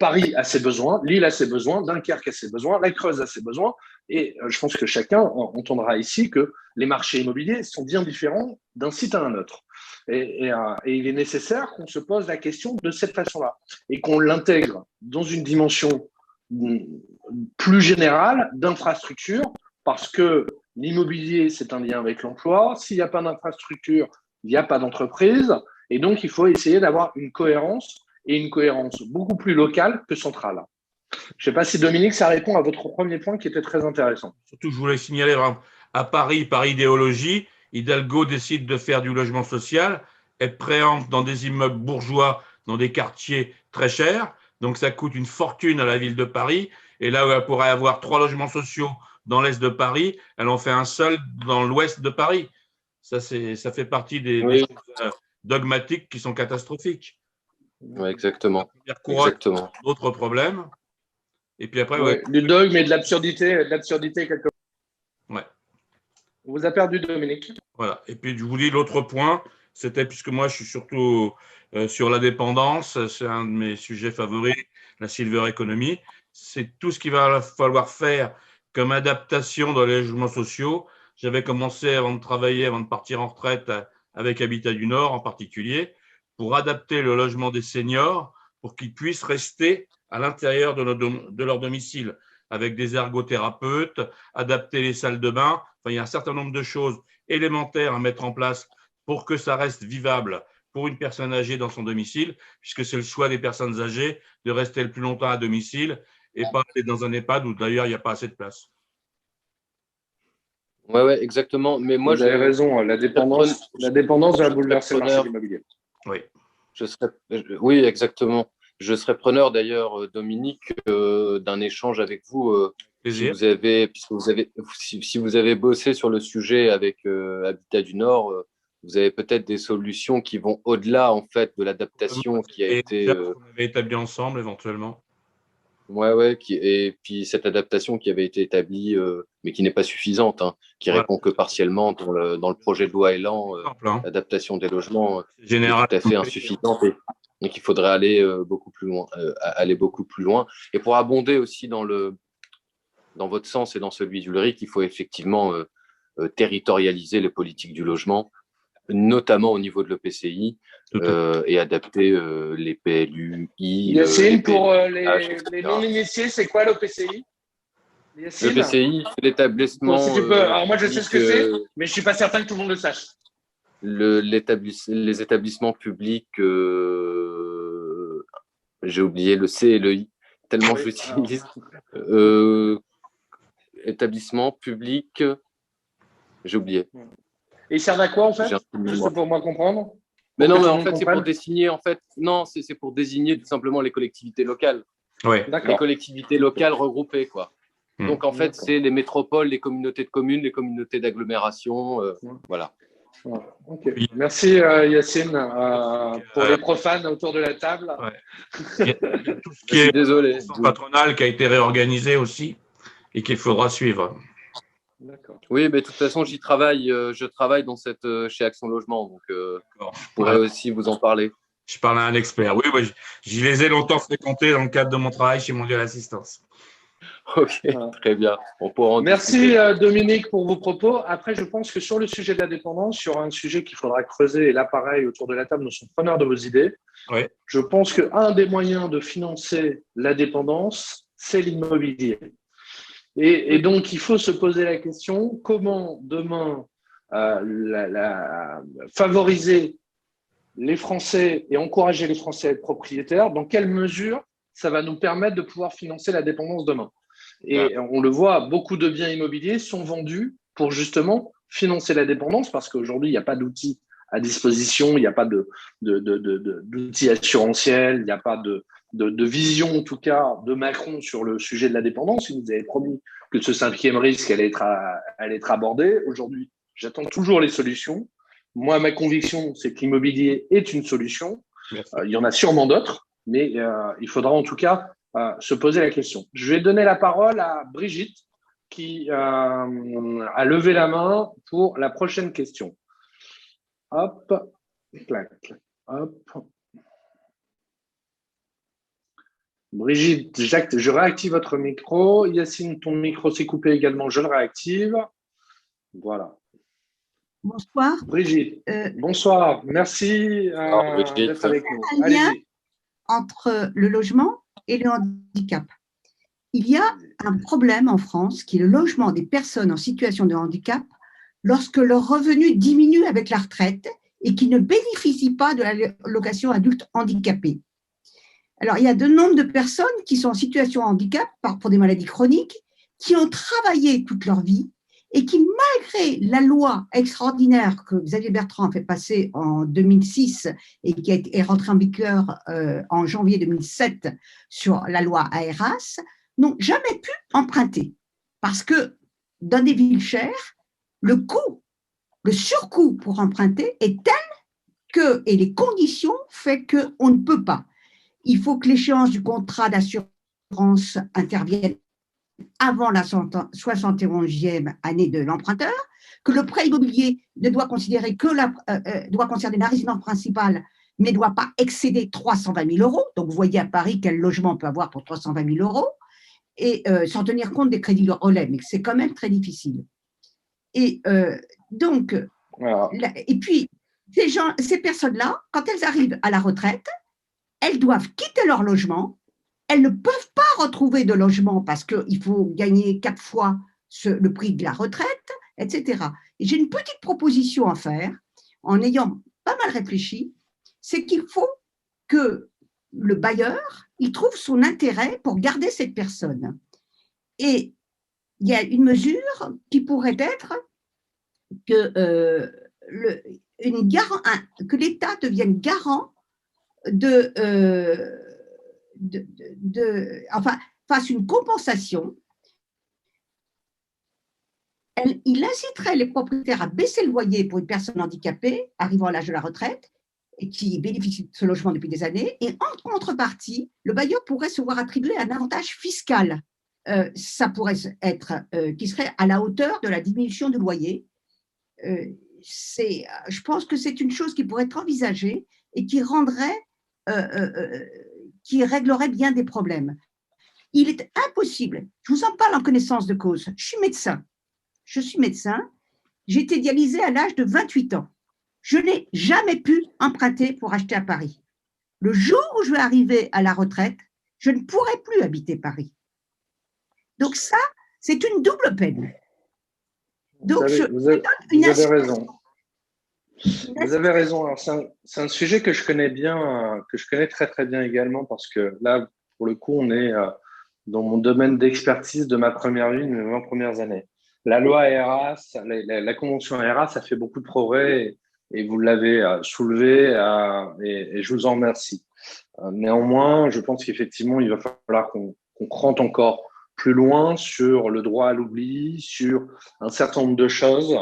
Paris a ses besoins, Lille a ses besoins, Dunkerque a ses besoins, la Creuse a ses besoins, et je pense que chacun entendra ici que les marchés immobiliers sont bien différents d'un site à un autre. Et il est nécessaire qu'on se pose la question de cette façon-là, et qu'on l'intègre dans une dimension plus générale d'infrastructure, parce que l'immobilier, c'est un lien avec l'emploi. S'il n'y a pas d'infrastructure, il n'y a pas d'entreprise, et donc il faut essayer d'avoir une cohérence, et une cohérence beaucoup plus locale que centrale. Je ne sais pas si Dominique, ça répond à votre premier point qui était très intéressant. Surtout, je voulais signaler, à Paris, par idéologie, Hidalgo décide de faire du logement social, elle préempte dans des immeubles bourgeois, dans des quartiers très chers, donc ça coûte une fortune à la ville de Paris, et là où elle pourrait avoir 3 logements sociaux dans l'est de Paris, elle en fait un seul dans l'ouest de Paris. Ça fait partie des choses dogmatiques qui sont catastrophiques. Oui, exactement. D'autres problèmes. Et puis après, du dogme et de l'absurdité quelque part. Ouais. On vous a perdu, Dominique. Voilà. Et puis je vous dis l'autre point, c'était, puisque moi je suis surtout sur la dépendance, c'est un de mes sujets favoris, la silver economy, c'est tout ce qu'il va falloir faire comme adaptation dans les logements sociaux J'avais commencé avant de travailler, avant de partir en retraite avec Habitat du Nord en particulier, pour adapter le logement des seniors pour qu'ils puissent rester à l'intérieur de leur domicile, avec des ergothérapeutes, adapter les salles de bain. Enfin, il y a un certain nombre de choses élémentaires à mettre en place pour que ça reste vivable pour une personne âgée dans son domicile, puisque c'est le choix des personnes âgées de rester le plus longtemps à domicile et pas aller dans un EHPAD où d'ailleurs il n'y a pas assez de place. Ouais, exactement. Mais moi, vous avez raison, la dépendance va bouleverser le marché immobilier. Oui. Oui, exactement. Je serais preneur d'ailleurs, Dominique, d'un échange avec vous. Si vous avez bossé sur le sujet avec Habitat du Nord, vous avez peut-être des solutions qui vont au-delà en fait de l'adaptation qui a été. On avait établi ensemble éventuellement. Et puis cette adaptation qui avait été établie, mais qui n'est pas suffisante, hein, qui répond que partiellement dans le projet de loi Elan, l'adaptation des logements est tout à fait insuffisante et qu'il faudrait aller beaucoup plus loin. Et pour abonder aussi dans votre sens et dans celui d'Ulrich, il faut effectivement territorialiser les politiques du logement, notamment au niveau de l'EPCI, et adapter les PLUI. Yacine, pour les non-initiés, c'est quoi l'EPCI? L'EPCI, c'est l'établissement. Si tu peux. Alors moi, je sais ce que c'est, mais je ne suis pas certain que tout le monde le sache. Les établissements publics, j'ai oublié le C et le I, tellement j'utilise. Établissement public, j'ai oublié. Et ils servent à quoi en fait? Juste pour moi comprendre. Mais non, mais en fait, c'est pour désigner. C'est pour désigner tout simplement les collectivités locales. Oui. Les collectivités locales regroupées, quoi. Donc en fait, c'est les métropoles, les communautés de communes, les communautés d'agglomération, voilà. Okay. Merci Yacine. Pour les profanes autour de la table. Il y a tout ce qui est patronal qui a été réorganisé aussi et qu'il faudra suivre. Oui, mais de toute façon, je travaille chez Action Logement, donc je pourrais aussi vous en parler. Je parle à un expert. Oui, j'y les ai longtemps fréquentés dans le cadre de mon travail chez Mondial Assistance. Ok, très bien. Merci Dominique pour vos propos. Après, je pense que sur le sujet de la dépendance, il y aura un sujet qu'il faudra creuser. Et là, pareil, autour de la table, nous sommes preneurs de vos idées. Oui. Je pense qu'un des moyens de financer la dépendance, c'est l'immobilier. Et donc, il faut se poser la question, comment demain favoriser les Français et encourager les Français à être propriétaires, dans quelle mesure ça va nous permettre de pouvoir financer la dépendance demain. Et on le voit, beaucoup de biens immobiliers sont vendus pour justement financer la dépendance parce qu'aujourd'hui, il n'y a pas d'outils à disposition, il n'y a pas d'outils assurantiels, il n'y a pas de vision, en tout cas, de Macron sur le sujet de la dépendance. Il nous avait promis que ce cinquième risque allait être abordé. Aujourd'hui, j'attends toujours les solutions. Moi, ma conviction, c'est que l'immobilier est une solution. Il y en a sûrement d'autres, mais il faudra en tout cas se poser la question. Je vais donner la parole à Brigitte qui a levé la main pour la prochaine question. Hop, clac, hop. Brigitte, je réactive votre micro. Yacine, ton micro s'est coupé également, je le réactive. Voilà. Bonsoir. Brigitte, bonsoir. Merci d'être avec nous. Il y a un lien entre le logement et le handicap. Il y a un problème en France qui est le logement des personnes en situation de handicap lorsque leur revenu diminue avec la retraite et qui ne bénéficient pas de la location adulte handicapé. Alors, il y a de nombre de personnes qui sont en situation de handicap pour des maladies chroniques, qui ont travaillé toute leur vie et qui, malgré la loi extraordinaire que Xavier Bertrand a fait passer en 2006 et qui est rentrée en vigueur en janvier 2007 sur la loi AERAS, n'ont jamais pu emprunter. Parce que dans des villes chères, le surcoût pour emprunter est tel que, et les conditions fait qu'on ne peut pas. Il faut que l'échéance du contrat d'assurance intervienne avant la 71e année de l'emprunteur, que le prêt immobilier ne doit considérer doit concerner la résidence principale, mais ne doit pas excéder 320 000 euros. Donc, vous voyez à Paris quel logement on peut avoir pour 320 000 euros, et sans tenir compte des crédits de relais, mais c'est quand même très difficile. Et donc, Voilà. et puis, ces personnes-là, quand elles arrivent à la retraite, elles doivent quitter leur logement. Elles ne peuvent pas retrouver de logement parce qu'il faut gagner 4 fois le prix de la retraite, etc. Et j'ai une petite proposition à faire, en ayant pas mal réfléchi, c'est qu'il faut que le bailleur, il trouve son intérêt pour garder cette personne. Et il y a une mesure qui pourrait être que, que l'État devienne garant enfin, fasse une compensation. Il inciterait les propriétaires à baisser le loyer pour une personne handicapée arrivant à l'âge de la retraite et qui bénéficie de ce logement depuis des années. Et en contrepartie, le bailleur pourrait se voir attribuer un avantage fiscal. Ça pourrait être qui serait à la hauteur de la diminution du loyer. Je pense que c'est une chose qui pourrait être envisagée et qui qui réglerait bien des problèmes. Il est impossible, je vous en parle en connaissance de cause, je suis médecin, j'ai été dialysée à l'âge de 28 ans. Je n'ai jamais pu emprunter pour acheter à Paris. Le jour où je vais arriver à la retraite, je ne pourrai plus habiter Paris. Donc ça, c'est une double peine. Donc vous avez raison. Vous avez raison. Alors, c'est un sujet que je connais bien, que je connais très très bien également, parce que là, pour le coup, on est dans mon domaine d'expertise de ma première vie, de mes 20 premières années. La loi ERAS, la convention ERAS, ça fait beaucoup de progrès et vous l'avez soulevé et je vous en remercie. Néanmoins, je pense qu'effectivement, il va falloir qu'on rentre encore plus loin sur le droit à l'oubli, sur un certain nombre de choses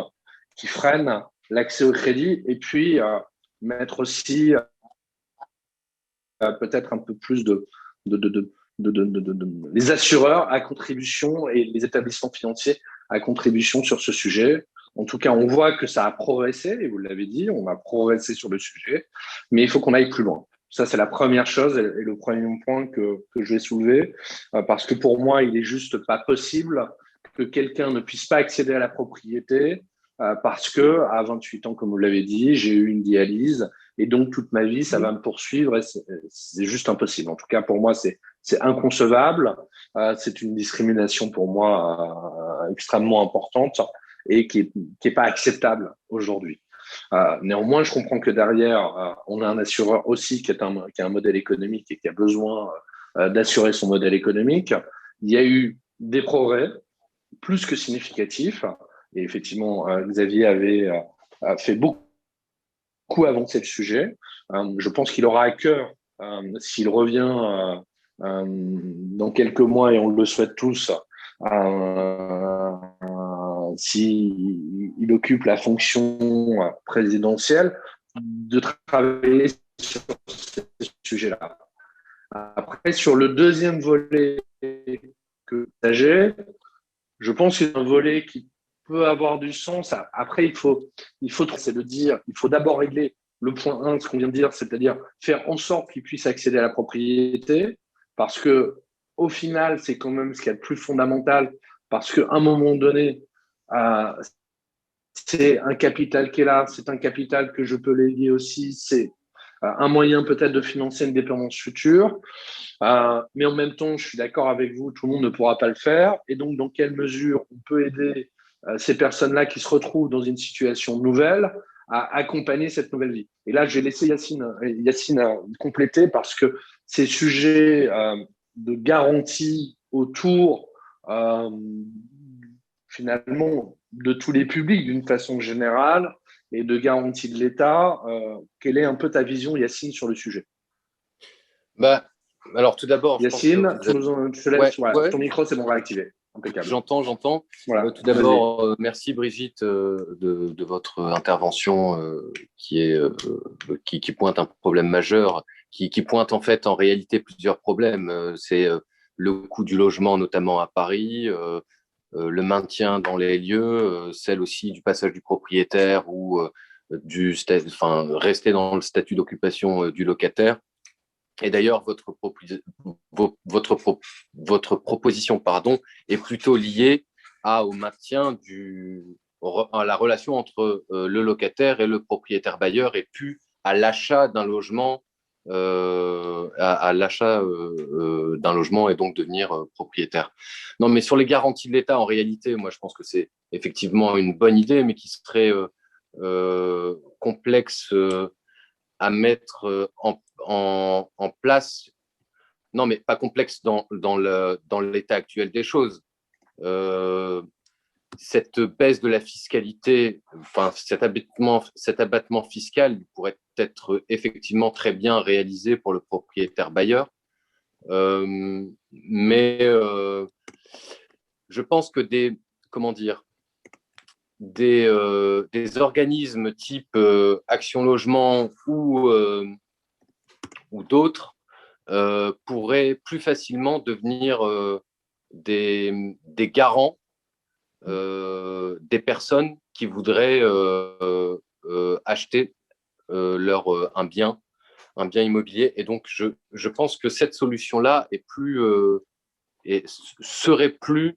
qui freinent l'accès au crédit et puis mettre aussi peut-être un peu plus les assureurs à contribution et les établissements financiers à contribution sur ce sujet. En tout cas, on voit que ça a progressé, et vous l'avez dit, on a progressé sur le sujet, mais il faut qu'on aille plus loin. Ça, c'est la première chose et le premier point que je vais soulever, parce que pour moi, il est juste pas possible que quelqu'un ne puisse pas accéder à la propriété parce que à 28 ans, comme vous l'avez dit, j'ai eu une dialyse et donc toute ma vie, ça va me poursuivre et c'est juste impossible. En tout cas, pour moi, c'est inconcevable. C'est une discrimination pour moi extrêmement importante et qui est pas acceptable aujourd'hui. Néanmoins, je comprends que derrière, on a un assureur aussi qui a un modèle économique et qui a besoin d'assurer son modèle économique. Il y a eu des progrès plus que significatifs. Et effectivement, Xavier avait fait beaucoup avancer le sujet. Je pense qu'il aura à cœur, s'il revient dans quelques mois, et on le souhaite tous, s'il occupe la fonction présidentielle, de travailler sur ces sujets-là. Après, sur le deuxième volet que j'ai, je pense que c'est un volet qui peut avoir du sens. Après, c'est de dire, il faut d'abord régler le point 1, ce qu'on vient de dire, c'est-à-dire faire en sorte qu'ils puissent accéder à la propriété, parce que au final, c'est quand même ce qu'il y a de plus fondamental, parce qu'à un moment donné, c'est un capital qui est là, c'est un capital que je peux léguer aussi, c'est un moyen peut-être de financer une dépendance future. Mais en même temps, je suis d'accord avec vous, tout le monde ne pourra pas le faire. Et donc, dans quelle mesure on peut aider ces personnes-là qui se retrouvent dans une situation nouvelle à accompagner cette nouvelle vie? Et là, j'ai laissé Yacine compléter parce que ces sujets de garantie autour finalement de tous les publics d'une façon générale et de garantie de l'État, quelle est un peu ta vision, Yacine, sur le sujet? Alors, tout d'abord, Yacine, je te laisse. Ouais. Ton micro, c'est bon, réactivé. Impeccable. J'entends. Voilà. Tout d'abord, merci Brigitte de votre intervention qui pointe un problème majeur, qui pointe en fait en réalité plusieurs problèmes. C'est le coût du logement, notamment à Paris, le maintien dans les lieux, celle aussi du passage du propriétaire ou rester dans le statut d'occupation du locataire. Et d'ailleurs, votre proposition est plutôt liée au maintien la relation entre le locataire et le propriétaire bailleur et plus à l'achat d'un logement, à l'achat d'un logement et donc devenir propriétaire. Non, mais sur les garanties de l'État, en réalité, moi, je pense que c'est effectivement une bonne idée, mais qui serait complexe à mettre en place. Non, mais pas complexe dans l'état actuel des choses. Cette baisse de la fiscalité, enfin cet abattement fiscal pourrait être effectivement très bien réalisé pour le propriétaire bailleur. Mais je pense que des organismes type Action Logement ou d'autres pourraient plus facilement devenir des garants des personnes qui voudraient acheter un bien immobilier. Et donc, je pense que cette solution-là serait plus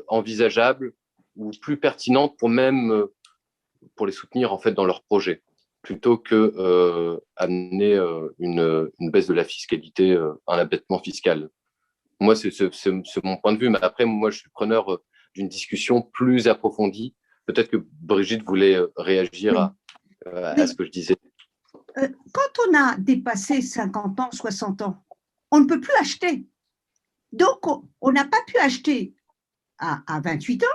envisageable ou plus pertinente pour les soutenir en fait dans leur projet, plutôt que amener une baisse de la fiscalité, un abattement fiscal. Moi, c'est mon point de vue, mais après, moi, je suis preneur d'une discussion plus approfondie. Peut-être que Brigitte voulait réagir à ce que je disais. Quand on a dépassé 50 ans, 60 ans, on ne peut plus acheter. Donc, on n'a pas pu acheter à 28 ans.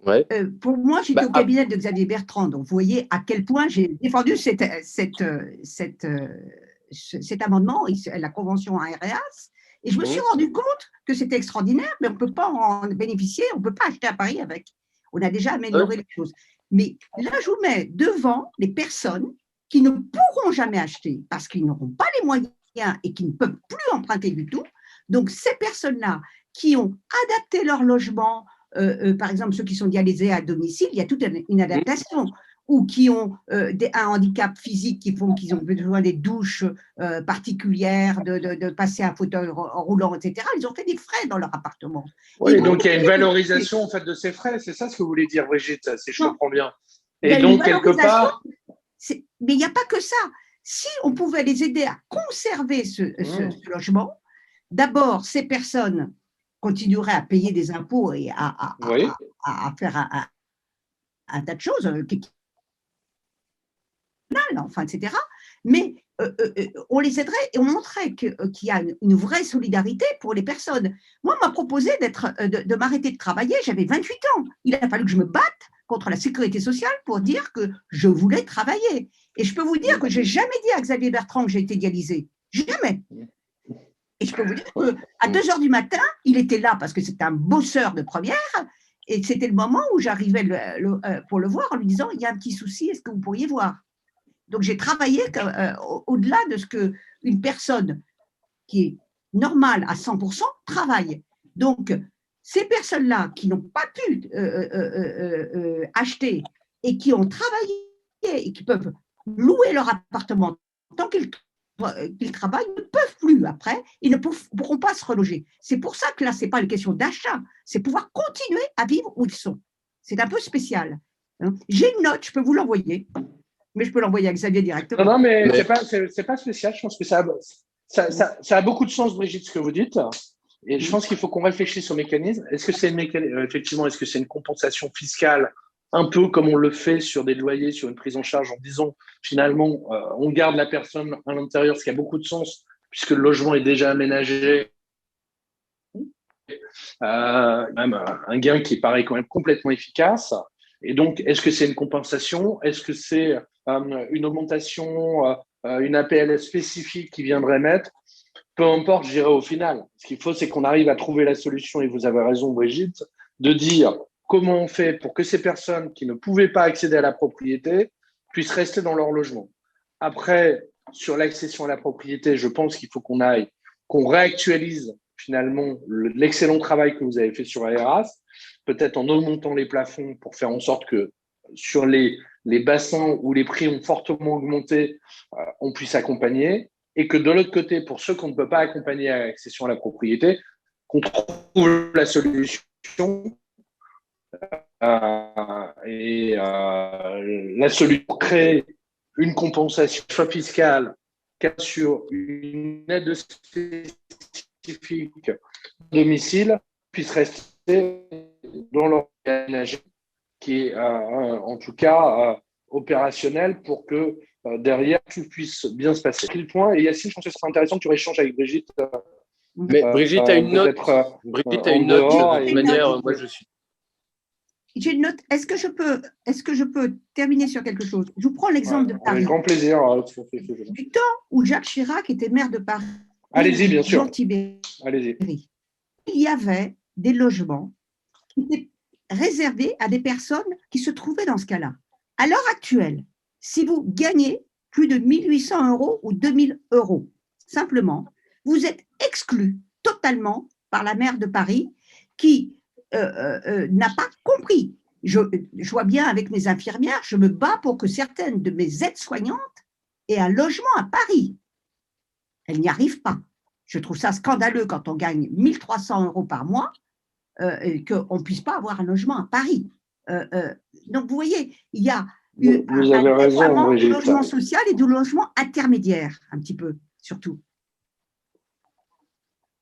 Ouais. Pour moi, j'étais au cabinet de Xavier Bertrand, donc vous voyez à quel point j'ai défendu cet amendement, la convention AREAS, et je me suis rendu compte que c'était extraordinaire, mais on ne peut pas en bénéficier, on ne peut pas acheter à Paris avec. On a déjà amélioré les choses. Mais là, je vous mets devant les personnes qui ne pourront jamais acheter parce qu'ils n'auront pas les moyens et qui ne peuvent plus emprunter du tout. Donc, ces personnes-là qui ont adapté leur logement, par exemple, ceux qui sont dialysés à domicile, il y a toute une adaptation, ou qui ont un handicap physique qui font qu'ils ont besoin des douches particulières, de passer un fauteuil roulant, etc. Ils ont fait des frais dans leur appartement. Oui, donc il y a une valorisation en fait de ces frais, c'est ça ce que vous voulez dire, Brigitte, si je comprends bien. Et donc, quelque part… Mais il n'y a pas que ça. Si on pouvait les aider à conserver ce logement, d'abord, ces personnes continueraient à payer des impôts et à faire un tas de choses, enfin, etc. Mais on les aiderait et on montrait qu'il y a une vraie solidarité pour les personnes. Moi, on m'a proposé de m'arrêter de travailler, j'avais 28 ans. Il a fallu que je me batte contre la sécurité sociale pour dire que je voulais travailler. Et je peux vous dire que je n'ai jamais dit à Xavier Bertrand que j'ai été dialysée. Jamais. Et je peux vous dire qu'à 2 heures du matin, il était là parce que c'était un bosseur de première. Et c'était le moment où j'arrivais pour le voir en lui disant « Il y a un petit souci, est-ce que vous pourriez voir ?» Donc, j'ai travaillé au-delà de ce qu'une personne qui est normale à 100% travaille. Donc, ces personnes-là qui n'ont pas pu acheter et qui ont travaillé et qui peuvent louer leur appartement tant qu'ils travaillent, ne peuvent plus après, ils ne pourront pas se reloger. C'est pour ça que là, ce n'est pas une question d'achat, c'est pouvoir continuer à vivre où ils sont. C'est un peu spécial. J'ai une note, je peux vous l'envoyer, mais je peux l'envoyer à Xavier directement. Non, mais c'est pas spécial, je pense que ça a beaucoup de sens, Brigitte, ce que vous dites. Et je pense qu'il faut qu'on réfléchisse au mécanisme. Est-ce que c'est une compensation fiscale, un peu comme on le fait sur des loyers, sur une prise en charge, en disant finalement, on garde la personne à l'intérieur, ce qui a beaucoup de sens, puisque le logement est déjà aménagé. Même un gain qui paraît quand même complètement efficace. Et donc, est-ce que c'est une compensation? Est-ce que c'est une augmentation, une APL spécifique qui viendrait mettre? Peu importe, je dirais au final. Ce qu'il faut, c'est qu'on arrive à trouver la solution, et vous avez raison, Brigitte, de dire comment on fait pour que ces personnes qui ne pouvaient pas accéder à la propriété puissent rester dans leur logement. Après, sur l'accession à la propriété, je pense qu'il faut qu'on réactualise finalement l'excellent travail que vous avez fait sur AREAS, peut-être en augmentant les plafonds pour faire en sorte que sur les bassins où les prix ont fortement augmenté, on puisse accompagner, et que de l'autre côté, pour ceux qu'on ne peut pas accompagner à l'accession à la propriété, qu'on trouve la solution la solution pour créer une compensation soit fiscale, sur une aide spécifique domicile puisse rester dans l'organisation qui est en tout cas opérationnel pour que derrière tout puisse bien se passer. Quel point, et Yacine, je pense que ce serait intéressant que tu échanges avec Brigitte. Mais Brigitte a une note. Brigitte a une note. De toute manière, moi je suis. J'ai une note. Est-ce que je peux terminer sur quelque chose? Je vous prends l'exemple de Paris. Avec grand plaisir. Du temps où Jacques Chirac était maire de Paris. Allez-y, bien sûr. Allez-y. Il y avait des logements qui étaient réservés à des personnes qui se trouvaient dans ce cas-là. À l'heure actuelle, si vous gagnez plus de 1 800 € ou 2 000 €, simplement, vous êtes exclu totalement par la maire de Paris qui n'a pas compris. Je vois bien avec mes infirmières, je me bats pour que certaines de mes aides-soignantes aient un logement à Paris. Elles n'y arrivent pas. Je trouve ça scandaleux quand on gagne 1 300 € par mois et qu'on ne puisse pas avoir un logement à Paris. Donc, vous voyez, il y a vous avez raison, Brigitte. Du logement social et du logement intermédiaire, un petit peu, surtout.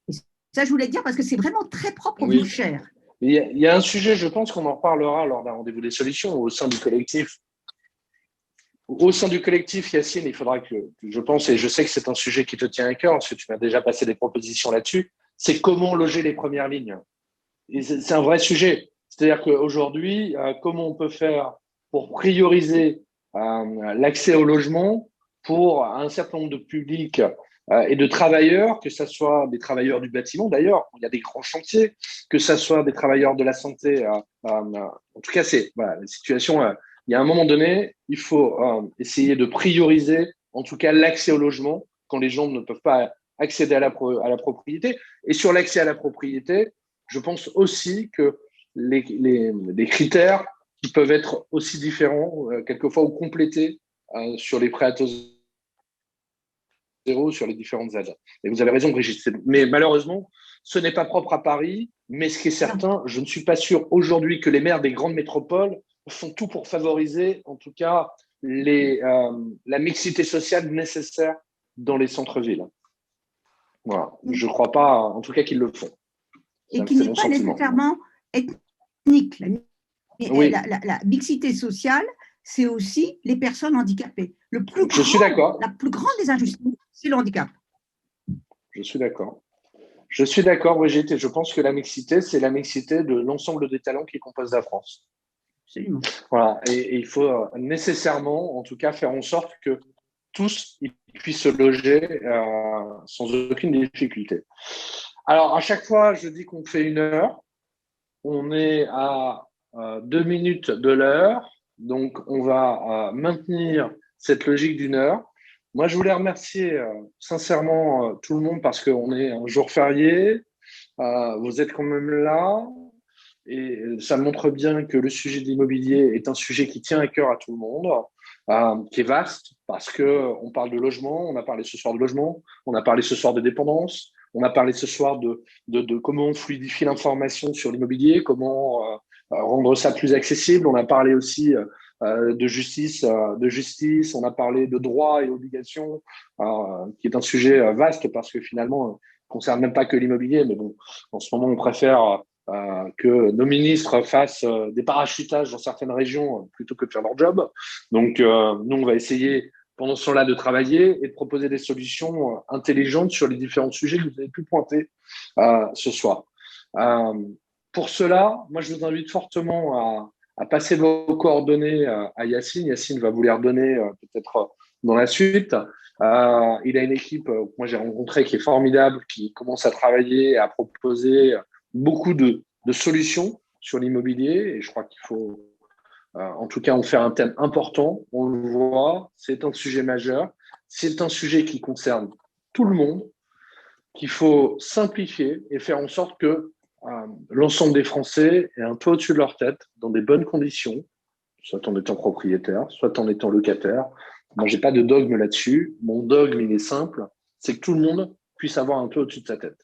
Et ça, je voulais dire parce que c'est vraiment très propre aux chers. Il y a un sujet, je pense qu'on en reparlera lors d'un rendez-vous des solutions au sein du collectif. Au sein du collectif, Yacine, il faudra que, je pense, et je sais que c'est un sujet qui te tient à cœur, parce que tu m'as déjà passé des propositions là-dessus, c'est comment loger les premières lignes. Et c'est un vrai sujet. C'est-à-dire qu'aujourd'hui, comment on peut faire pour prioriser l'accès au logement pour un certain nombre de publics et de travailleurs, que ce soit des travailleurs du bâtiment d'ailleurs, il y a des grands chantiers, que ce soit des travailleurs de la santé. En tout cas, c'est la situation. Il y a un moment donné, il faut essayer de prioriser, en tout cas, l'accès au logement quand les gens ne peuvent pas accéder à la propriété. Et sur l'accès à la propriété, je pense aussi que les critères qui peuvent être aussi différents, quelquefois, ou complétés sur les prêts à taux zéro, sur les différentes aides. Et vous avez raison, Brigitte. Mais malheureusement, ce n'est pas propre à Paris. Mais ce qui est certain, je ne suis pas sûr aujourd'hui que les maires des grandes métropoles font tout pour favoriser, en tout cas, la mixité sociale nécessaire dans les centres-villes. Voilà. Je ne crois pas, en tout cas, qu'ils le font. Et qui n'est pas nécessairement ethnique. La mixité sociale, c'est aussi les personnes handicapées. Je suis d'accord. La plus grande des injustices, c'est le handicap. Je suis d'accord. Je suis d'accord, Brigitte, et je pense que la mixité, c'est la mixité de l'ensemble des talents qui composent la France. Absolument. Voilà. Et il faut nécessairement, en tout cas, faire en sorte que tous puissent se loger sans aucune difficulté. Alors, à chaque fois, je dis qu'on fait 1 heure. On est à 2 minutes de l'heure. Donc, on va maintenir cette logique d'1 heure. Moi, je voulais remercier sincèrement tout le monde parce qu'on est un jour férié. Vous êtes quand même là. Et ça montre bien que le sujet de l'immobilier est un sujet qui tient à cœur à tout le monde, qui est vaste parce qu'on parle de logement, on a parlé ce soir de logement, on a parlé ce soir de dépendance, on a parlé ce soir de comment on fluidifie l'information sur l'immobilier, comment rendre ça plus accessible. On a parlé aussi de justice, on a parlé de droits et obligations, qui est un sujet vaste parce que finalement, ne concerne même pas que l'immobilier, mais bon, en ce moment, on préfère que nos ministres fassent des parachutages dans certaines régions plutôt que de faire leur job. Donc, nous, on va essayer pendant ce temps-là de travailler et de proposer des solutions intelligentes sur les différents sujets que vous avez pu pointer ce soir. Pour cela, moi, je vous invite fortement à passer vos coordonnées à Yacine. Yacine va vous les redonner peut-être dans la suite. Il a une équipe que moi j'ai rencontrée qui est formidable, qui commence à travailler et à proposer beaucoup de solutions sur l'immobilier. Et je crois qu'il faut, en tout cas, en faire un thème important. On le voit, c'est un sujet majeur. C'est un sujet qui concerne tout le monde, qu'il faut simplifier et faire en sorte que l'ensemble des Français aient un toit au-dessus de leur tête, dans des bonnes conditions, soit en étant propriétaire, soit en étant locataire. Moi, je n'ai pas de dogme là-dessus. Mon dogme, il est simple, c'est que tout le monde puisse avoir un toit au-dessus de sa tête.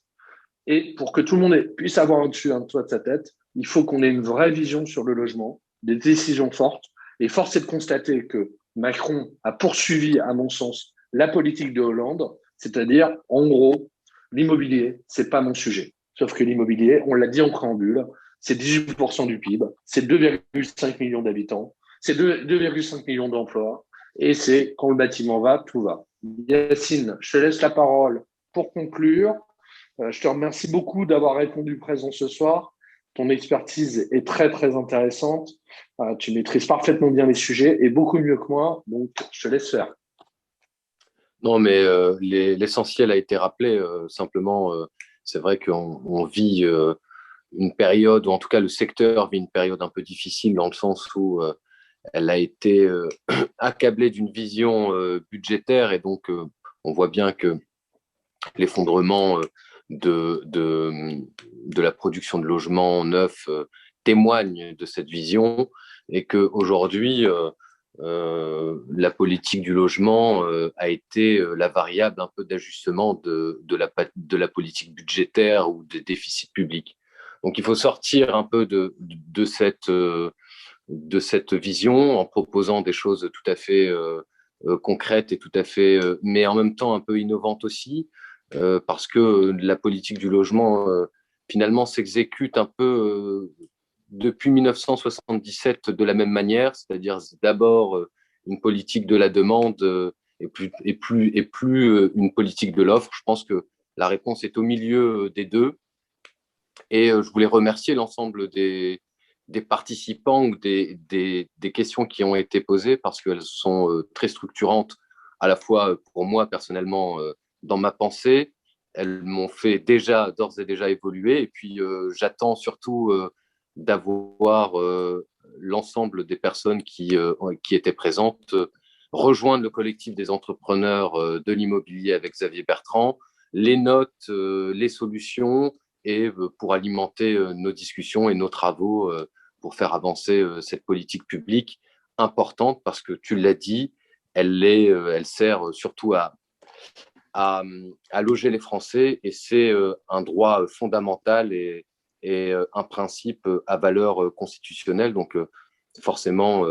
Et pour que tout le monde puisse avoir un toit de sa tête, il faut qu'on ait une vraie vision sur le logement, des décisions fortes. Et force est de constater que Macron a poursuivi, à mon sens, la politique de Hollande, c'est-à-dire, en gros, l'immobilier, c'est pas mon sujet. Sauf que l'immobilier, on l'a dit en préambule, c'est 18% du PIB, c'est 2,5 millions d'habitants, c'est 2,5 millions d'emplois, et c'est quand le bâtiment va, tout va. Yacine, je te laisse la parole pour conclure. Je te remercie beaucoup d'avoir répondu présent ce soir. Ton expertise est très, très intéressante. Tu maîtrises parfaitement bien les sujets et beaucoup mieux que moi, donc je te laisse faire. Non, mais l'essentiel a été rappelé. Simplement, c'est vrai qu'on vit une période, ou en tout cas le secteur vit une période un peu difficile dans le sens où elle a été accablée d'une vision budgétaire et donc on voit bien que l'effondrement de la production de logements neufs témoigne de cette vision et qu'aujourd'hui, la politique du logement a été la variable un peu d'ajustement de la politique budgétaire ou des déficits publics. Donc il faut sortir un peu de cette vision en proposant des choses tout à fait concrètes et tout à fait, mais en même temps un peu innovantes aussi, parce que la politique du logement finalement s'exécute un peu depuis 1977 de la même manière, c'est-à-dire d'abord une politique de la demande et plus une politique de l'offre. Je pense que la réponse est au milieu des deux. Et je voulais remercier l'ensemble des participants ou des questions qui ont été posées parce qu'elles sont très structurantes, à la fois pour moi personnellement dans ma pensée. Elles m'ont fait d'ores et déjà évoluer. Et puis, j'attends surtout d'avoir l'ensemble des personnes qui étaient présentes rejoindre le collectif des entrepreneurs de l'immobilier avec Xavier Bertrand, les notes, les solutions, et pour alimenter nos discussions et nos travaux pour faire avancer cette politique publique importante parce que tu l'as dit, elle sert surtout à loger les Français et c'est un droit fondamental et un principe à valeur constitutionnelle. Donc forcément,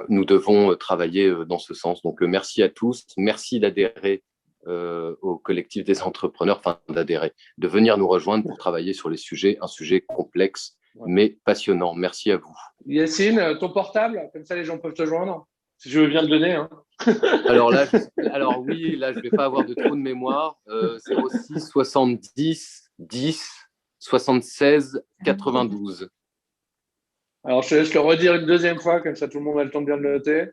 nous devons travailler dans ce sens. Donc merci à tous, merci d'adhérer au collectif des entrepreneurs, enfin d'adhérer, de venir nous rejoindre pour travailler sur les sujets, un sujet complexe mais passionnant. Merci à vous. Yacine, ton portable, comme ça les gens peuvent te joindre, si je veux bien le donner. Hein. Alors oui, là je vais pas avoir de trou de mémoire. 06 70 10 76 92. Alors je te laisse le redire une deuxième fois, comme ça tout le monde a le temps de bien le noter.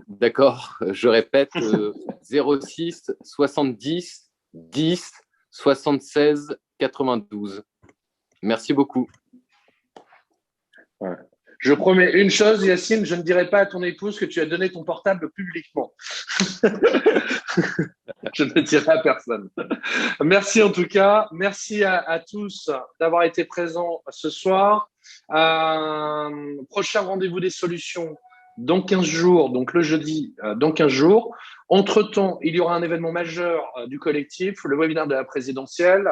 D'accord, je répète, 06 70 10 76 92. Merci beaucoup. Ouais. Je promets une chose, Yacine, je ne dirai pas à ton épouse que tu as donné ton portable publiquement. Je ne le dirai à personne. Merci en tout cas. Merci à tous d'avoir été présents ce soir. Prochain rendez-vous des solutions dans 15 jours, donc le jeudi, dans 15 jours. Entre-temps, il y aura un événement majeur du collectif, le webinaire de la présidentielle,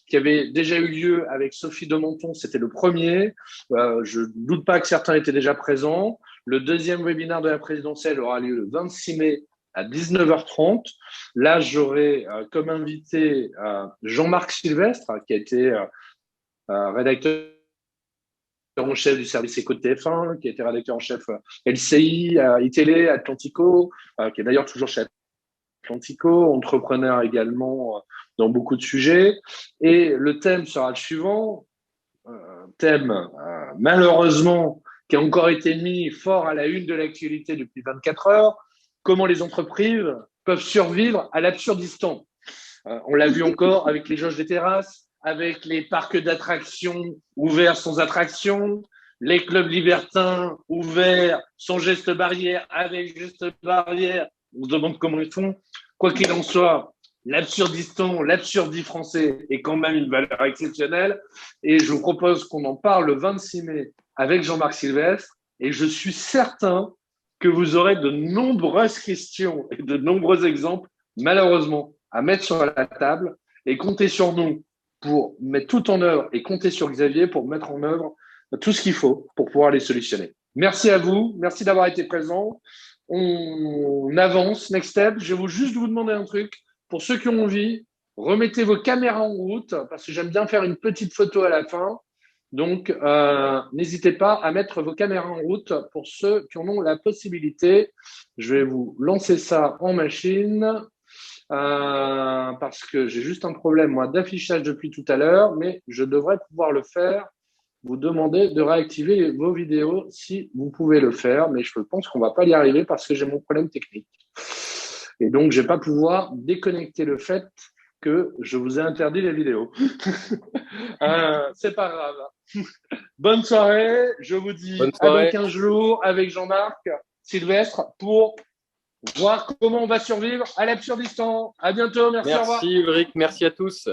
qui avait déjà eu lieu avec Sophie de Monton, c'était le premier. Je ne doute pas que certains étaient déjà présents. Le deuxième webinaire de la présidentielle aura lieu le 26 mai à 19h30. Là, j'aurai comme invité Jean-Marc Sylvestre, qui a été rédacteur en chef du service éco de TF1, qui a été rédacteur en chef LCI, iTélé, Atlantico, qui est d'ailleurs toujours chez Atlantico, entrepreneur également dans beaucoup de sujets. Et le thème sera le suivant, thème malheureusement qui a encore été mis fort à la une de l'actualité depuis 24 heures, comment les entreprises peuvent survivre à l'absurdistan. On l'a vu encore avec les jauges des terrasses, avec les parcs d'attractions ouverts sans attraction, les clubs libertins ouverts sans geste barrière, avec geste barrière. On se demande comment ils font. Quoi qu'il en soit, l'absurdistan, l'absurdie français est quand même une valeur exceptionnelle. Et je vous propose qu'on en parle le 26 mai avec Jean-Marc Sylvestre. Et je suis certain que vous aurez de nombreuses questions et de nombreux exemples, malheureusement, à mettre sur la table. Et comptez sur nous pour mettre tout en œuvre et compter sur Xavier pour mettre en œuvre tout ce qu'il faut pour pouvoir les solutionner. Merci à vous. Merci d'avoir été présent. On avance. Next step. Je vais juste vous demander un truc. Pour ceux qui ont envie, remettez vos caméras en route parce que j'aime bien faire une petite photo à la fin. Donc, n'hésitez pas à mettre vos caméras en route pour ceux qui en ont la possibilité. Je vais vous lancer ça en machine parce que j'ai juste un problème, moi, d'affichage depuis tout à l'heure, mais je devrais pouvoir le faire. Vous demandez de réactiver vos vidéos si vous pouvez le faire, mais je pense qu'on ne va pas y arriver parce que j'ai mon problème technique. Et donc, je ne vais pas pouvoir déconnecter le fait que je vous ai interdit les vidéos. C'est pas grave. Bonne soirée. Je vous dis à dans 15 jours avec Jean-Marc Sylvestre pour voir comment on va survivre à l'Absurdistan. À bientôt. Merci. Au revoir. Merci Ulrich. Merci à tous.